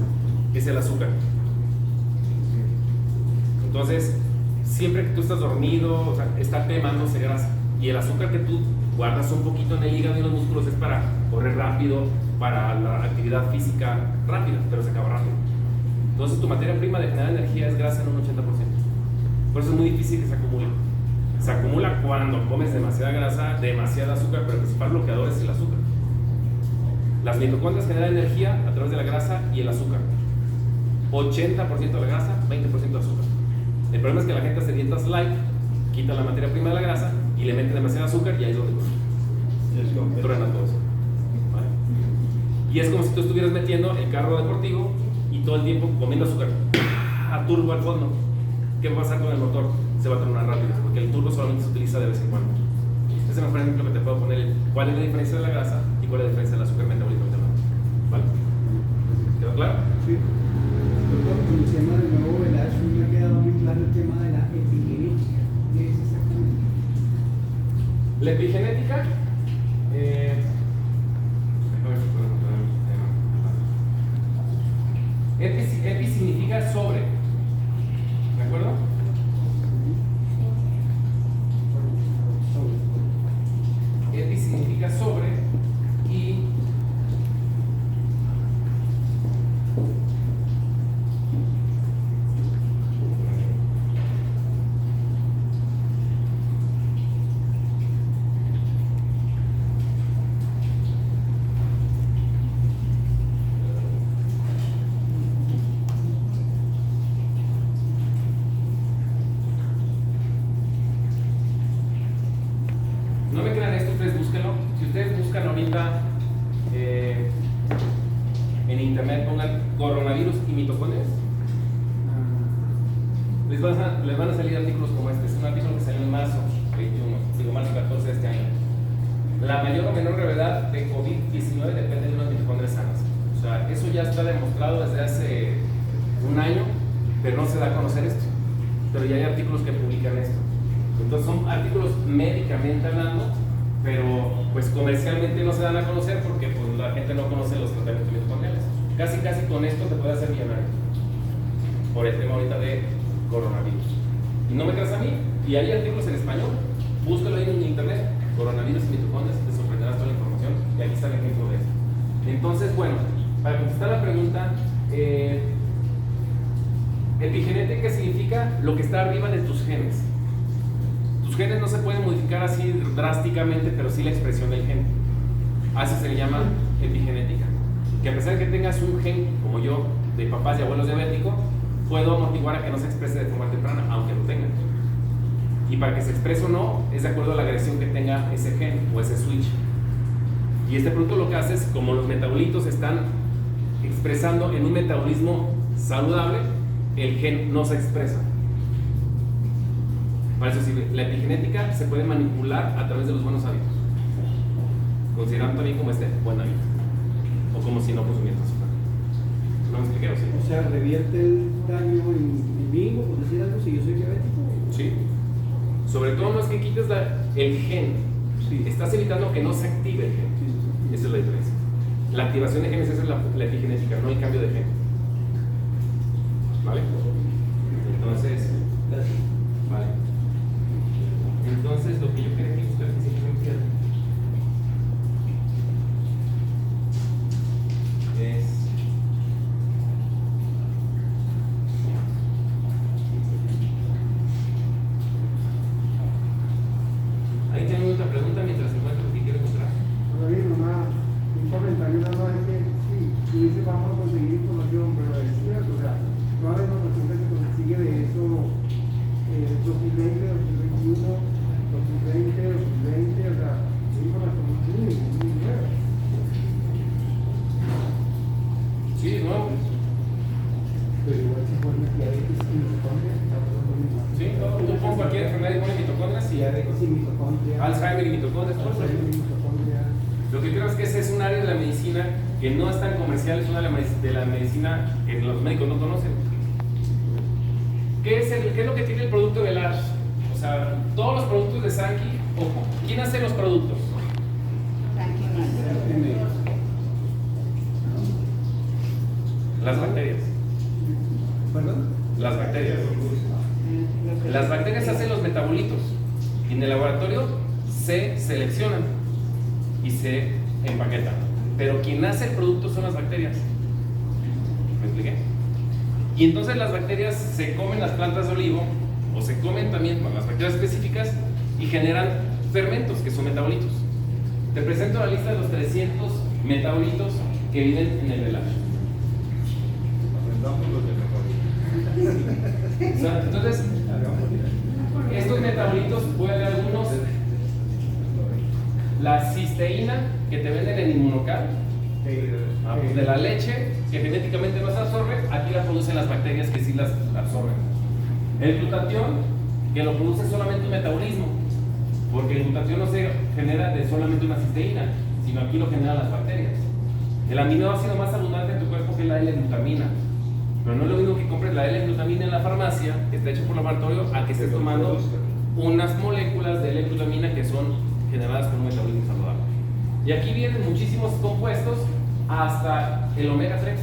es el azúcar. Entonces, siempre que tú estás dormido, o sea, está quemándose grasa. Y el azúcar que tú guardas un poquito en el hígado y en los músculos es para correr rápido, para la actividad física rápida, pero se acaba rápido. Entonces, tu materia prima de generar energía es grasa en un 80%. Por eso es muy difícil que se acumule. Se acumula cuando comes demasiada grasa, demasiada azúcar, pero el principal bloqueador es el azúcar. Las mitocondrias generan energía a través de la grasa y el azúcar. 80% de la grasa, 20% de azúcar. El problema es que la gente hace dietas light, quita la materia prima de la grasa y le mete demasiado azúcar y ahí es donde truena todo eso. ¿Vale? Y es como si tú estuvieras metiendo el carro deportivo y todo el tiempo comiendo azúcar a turbo al fondo. ¿Qué va a pasar con el motor? Se va a tronar rápido, porque el turbo solamente se utiliza de vez en cuando. Este es el mejor ejemplo que te puedo poner, cuál es la diferencia de la grasa y cuál es la diferencia del azúcar metabólicamente hablando. ¿Vale? ¿Quedó claro? Sí. Doctor, con el tema del nuevo velazo me ha quedado muy claro el tema de la epigenética. ¿Qué es exactamente? La epigenética, epi significa sobre, ¿de acuerdo? Epi significa sobre y no me crean esto, ustedes búsquenlo. Si ustedes buscan ahorita en internet, pongan coronavirus y mitocondrias, les van a salir artículos como este. Es un artículo que salió en marzo 21, marzo 14 de este año. La mayor o menor gravedad de COVID-19 depende de unas mitocondrias sanas. O sea, eso ya está demostrado desde hace un año, pero no se da a conocer esto. Pero ya hay artículos que publican esto. Entonces son artículos médicamente hablando, pero pues comercialmente no se dan a conocer porque pues, la gente no conoce los tratamientos mitocondriales. Casi con esto te puede hacer millonario por el tema ahorita de coronavirus. Y no me creas a mí, y hay artículos en español, búscalo ahí en internet, coronavirus y mitocondrias, te sorprenderás toda la información y aquí está el ejemplo de eso. Entonces, bueno, para contestar la pregunta, Epigenética significa lo que está arriba de tus genes. Tus genes no se pueden modificar así drásticamente, pero sí la expresión del gen. Así se le llama epigenética. Que a pesar de que tengas un gen, como yo, de papás y abuelos diabéticos, puedo amortiguar a que no se exprese de forma temprana, aunque lo tengan. Y para que se exprese o no, es de acuerdo a la agresión que tenga ese gen o ese switch. Y este producto lo que hace es, como los metabolitos están expresando en un metabolismo saludable, el gen no se expresa. Para eso sirve. La epigenética se puede manipular a través de los buenos hábitos, considerando también como este buen hábito, o como si no consumiera azúcar. ¿No me expliqué o sí? O sea, revierte el daño en mí, por decir algo, si yo soy diabético. Sí. Sobre todo no es que quites el gen, Sí. estás evitando que no se active el gen. Esa es la diferencia. La activación de genes esa es la epigenética, no el cambio de gen. ¿Vale? Entonces, Gracias. vale. Entonces, lo que yo quería que ustedes simplemente es ahí tengo otra pregunta mientras encuentro lo que quiero encontrar. Ahora bien, un comentario nada más es que sí, tú dices vamos a conseguir información, pero es cierto, o sea, toda la información que se consigue de eso, 2020, 2021, 2020, 2020, o sea, es información muy nueva. Sí, no. Pero igual se pone diabetes y mitocondria, Sí, no, tú pon cualquier enfermedad y pone mitocondrias y diabetes y mitocondria. Alzheimer y mitocondrias, todo eso. Alzheimer y mitocondria. Lo que creo es que ese es un área de la medicina que no es tan comercial, es una de la medicina que los médicos no conocen. ¿Qué es lo que tiene el producto de Lash? O sea, todos los productos de Sankey, ojo, ¿quién hace los productos? Las bacterias. ¿Perdón? Las bacterias. Las bacterias hacen los metabolitos y en el laboratorio se seleccionan y se empaquetan. Pero quien hace el producto son las bacterias. ¿Me expliqué? Y entonces las bacterias se comen las plantas de olivo o se comen también las bacterias específicas y generan fermentos que son metabolitos. Te presento la lista de los 300 metabolitos que viven en el velaje. Aprendamos lo que mejor. O sea, entonces, estos metabolitos, voy a leer algunos. La cisteína que te venden en Inmunocal, pues de la leche, que genéticamente no se absorbe, aquí la producen las bacterias que sí las absorben. El glutatión, que lo produce solamente un metabolismo, porque el glutatión no se genera de solamente una cisteína, sino aquí lo generan las bacterias. El aminoácido más abundante en tu cuerpo que es la L-glutamina. Pero no es lo mismo que compres la L-glutamina en la farmacia, que está hecho por laboratorio, a que estés tomando unas moléculas de L-glutamina que son generadas por un metabolismo saludable. Y aquí vienen muchísimos compuestos hasta el omega 3.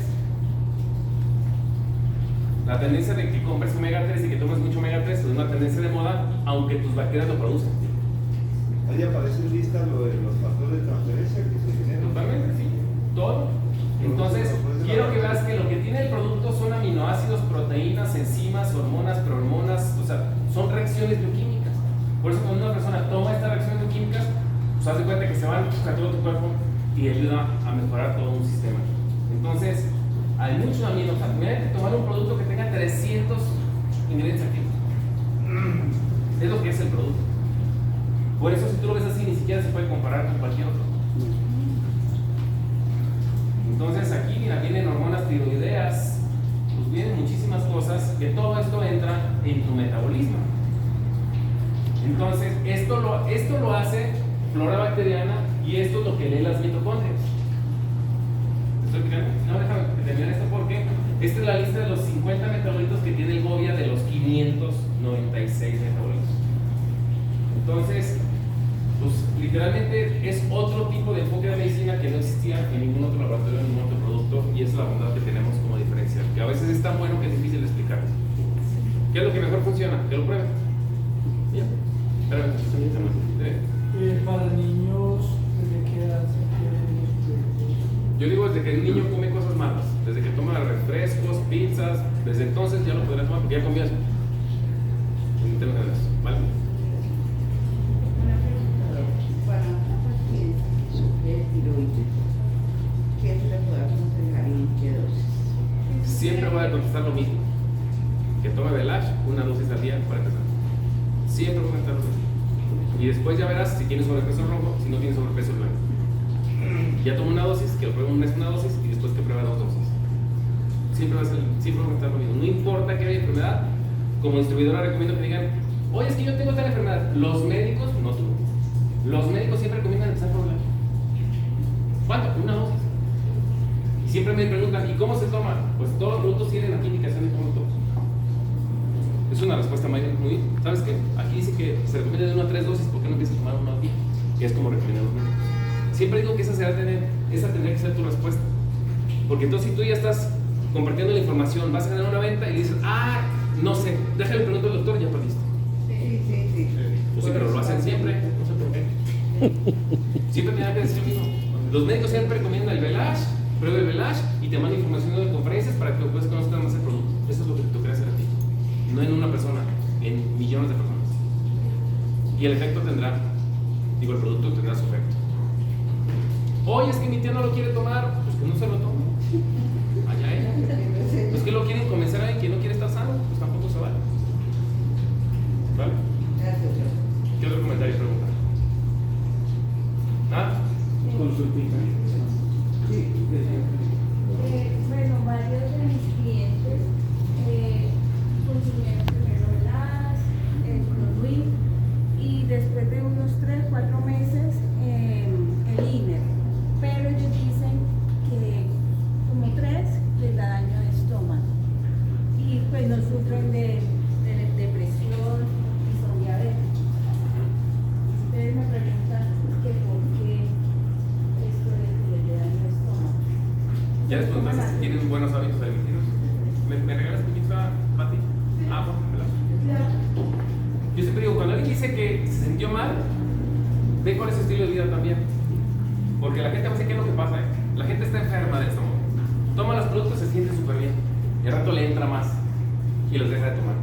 La tendencia de que compres omega 3 y que tomes mucho omega 3 es una tendencia de moda, aunque tus bacterias lo producen. Ahí aparece en lista lo de los factores de transferencia que se generan. Totalmente, sí. Todo. Entonces, quiero que veas que lo que tiene el producto son aminoácidos, proteínas, enzimas, hormonas, prohormonas, o sea, son reacciones bioquímicas. Por eso cuando una persona toma estas reacciones bioquímicas, pues haz de cuenta que se van a todo tu cuerpo y ayuda a mejorar todo un sistema. Entonces, hay muchos aminoácidos. Imagínate tomar un producto que tenga 300 ingredientes activos. Es lo que es el producto. Por eso si tú lo ves así, ni siquiera se puede comparar con cualquier otro. Entonces aquí mira, vienen hormonas tiroideas, pues vienen muchísimas cosas, que todo esto entra en tu metabolismo. Entonces esto lo hace flora bacteriana y esto es lo que lee las mitocondrias. ¿Te estoy explicando? No, déjame terminar esto porque esta es la lista de los 50 metabolitos que tiene el Gobia de los 596 metabolitos. Entonces, pues literalmente es otro tipo de enfoque de medicina que no existía en ningún otro laboratorio, en ningún otro producto, y es la bondad que tenemos como diferencia, que a veces es tan bueno que es difícil de explicar. ¿Qué es lo que mejor funciona? Que lo prueben. Bien. Espérame, para niños, ¿desde qué edad se quieren Yo digo desde que el niño come cosas malas, desde que toma refrescos, pizzas, desde entonces ya lo podrá tomar porque ya comió eso. ¿Vale? Una pregunta. Para una paciente que sufre de tiroides, ¿qué se le puede aconsejar y en qué dosis? Siempre voy a contestar lo mismo. Que tome Velash, una dosis al día para empezar. Siempre voy a contestar lo mismo. Y después ya verás si tiene sobrepeso rojo, si no tiene sobrepeso blanco. Ya toma una dosis, que lo pruebe un mes una dosis y después que prueba 2 dosis. Siempre voy a contestar lo mismo. No importa que haya enfermedad, como distribuidora recomiendo que digan, oye, es que yo tengo tal enfermedad. Los médicos, no tú. Los médicos siempre recomiendan empezar por Velash. ¿Cuánto? Una dosis. Y siempre me preguntan, ¿y cómo se toma? Pues todos los productos tienen aquí indicación de cómo toman. Es una respuesta muy, ¿sabes qué? Aquí dice que se recomienda de 1 a 3 dosis, ¿por qué no empiezas a tomar una al día? Que es como recomiendan los médicos. Siempre digo que esa tendría que ser tu respuesta. Porque entonces si tú ya estás compartiendo la información, vas a ganar una venta y dices, no sé, déjale preguntar al doctor, ya perdiste. Sí. Pues sí, pero lo hacen siempre, no sé por qué. Siempre te dan que decir lo mismo. Los médicos siempre recomiendan el Velash, prueba el Velash y te mandan información de conferencias para que después conozcas más el producto. Eso es lo que te toca hacer a ti. No en una persona, en millones de personas. Y el efecto tendrá, el producto tendrá su efecto. Oye, es que mi tía no lo quiere tomar, pues que no se lo tome. Allá ella. Pues que lo quieren convencer a alguien que no quiere estar sano, pues tampoco se vale. ¿Vale? Gracias. ¿Qué otro comentario y pregunta? ¿Nada? Consultita. Bueno, varios de mis clientes consumieron primero Velash, el Clonwin y después de unos 3-4 meses el INER. Pero ellos dicen que como 3 les da daño de estómago y pues no sufren de depresión y son diabéticos. Ustedes me preguntan que por qué esto les da daño de estómago. ¿Ya les preguntaste si tienen buenos hábitos alimenticios? ¿Me regalas un poquito, Pati? Agua, ¿verdad? Yo siempre digo, cuando alguien dice que se sintió mal, ve cuál es su estilo de vida también. Porque la gente va a decir qué es lo que pasa. La gente está enferma de estómago. Toma los productos, se siente súper bien. Y al rato le entra más y los deja de tomar.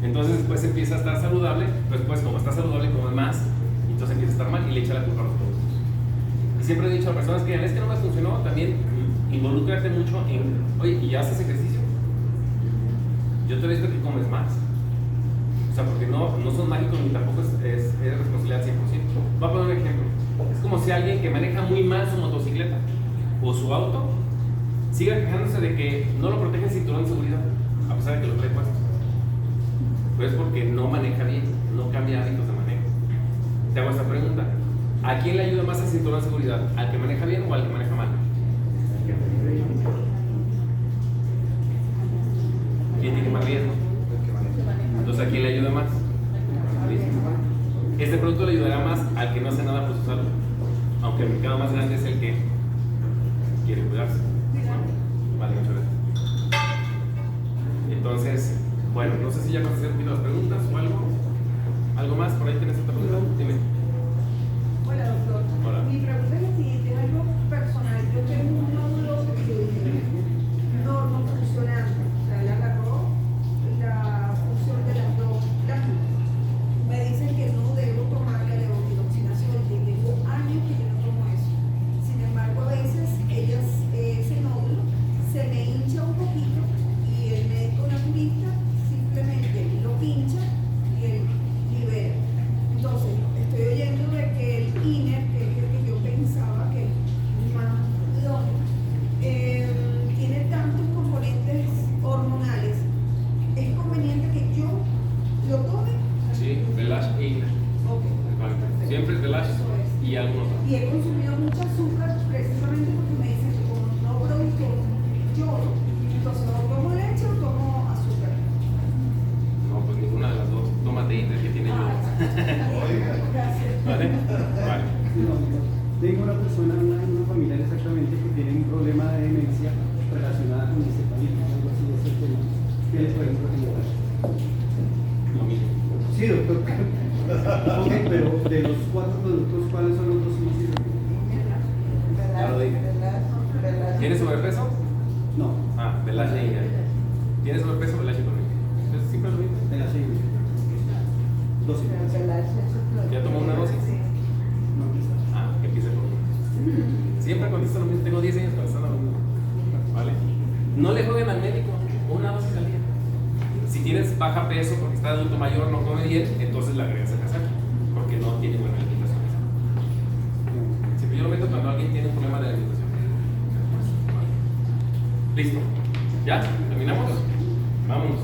Entonces después empieza a estar saludable, pero después como está saludable come más, y entonces empieza a estar mal y le echa la culpa a los productos. Y siempre he dicho a personas que es que no me funcionó, también involúcrate mucho en, oye, ¿y ya haces ejercicio? Yo te he visto que comes más. O sea, porque no son mágicos ni tampoco es responsabilidad 100%. Voy a poner un ejemplo. Es como si alguien que maneja muy mal su motocicleta o su auto siga quejándose de que no lo protege el cinturón de seguridad, a pesar de que lo trae puesto. Pues porque no maneja bien, no cambia hábitos de manejo. Te hago esta pregunta. ¿A quién le ayuda más el cinturón de seguridad? ¿Al que maneja bien o al que maneja mal? ¿Quién tiene más riesgo? Entonces, ¿a quién le ayuda más? Este producto le ayudará más al que no hace nada por su salud, aunque el mercado más grande es el que quiere cuidarse. Vale, muchas gracias. Entonces, bueno, no sé si ya contesté un poquito las preguntas o algo. ¿Algo más? ¿Por ahí tienes otra pregunta? Dime. Hola, doctor. Hola. Mi pregunta es la siguiente, es algo personal. Yo tengo un nódulo no funcionando. O sea, le agarró la función de las dos glandulas. Me dicen que no debo tomar la levotiroxinación, que tengo años que yo no tomo eso. Sin embargo, a veces ese nódulo se me hincha un poquito y el médico naturista simplemente lo pincha y él libera. Entonces, estoy oyendo de que el INER, que es el que yo pensaba que más idóneo, tiene tantos componentes hormonales. ¿Es conveniente que yo lo tome? Sí, Velash e Igna. Ok, Vale. perfecto. Siempre es Velash Eso es. y algunos más. Y he consumido mucho azúcar precisamente porque me dicen que como no produzco yodo, entonces o tomo leche o tomo azúcar. No, pues ninguna de las dos. Tómate Igna que tiene yodo. Gracias. ¿Vale? Vale. Tengo una persona, una familiar exactamente, que tiene un problema de demencia relacionada con encefalitis, algo así de ese tema. ¿Qué le podemos recomendar? Lo mismo. Sí, doctor. Ok, pero de los 4 productos, ¿cuáles son los dos más sirven? Ya lo dije. ¿Verdad? Velache y ¿tienes sobrepeso, Velache conmigo? Entonces siempre lo mismo. De la siguiente. 12. ¿Ya tomó una dosis? No, quizá. Ah, que empiece por uno. Siempre contesto lo mismo, tengo 10 años contestando lo mismo. ¿Vale? No le jueguen al médico, una dosis al día. Si tienes baja peso porque está adulto mayor, no come bien, entonces la agregas a casar, porque no tiene buena alimentación. Siempre yo lo meto cuando alguien tiene un problema de alimentación. Listo. ¿Ya? ¿Terminamos? Vámonos.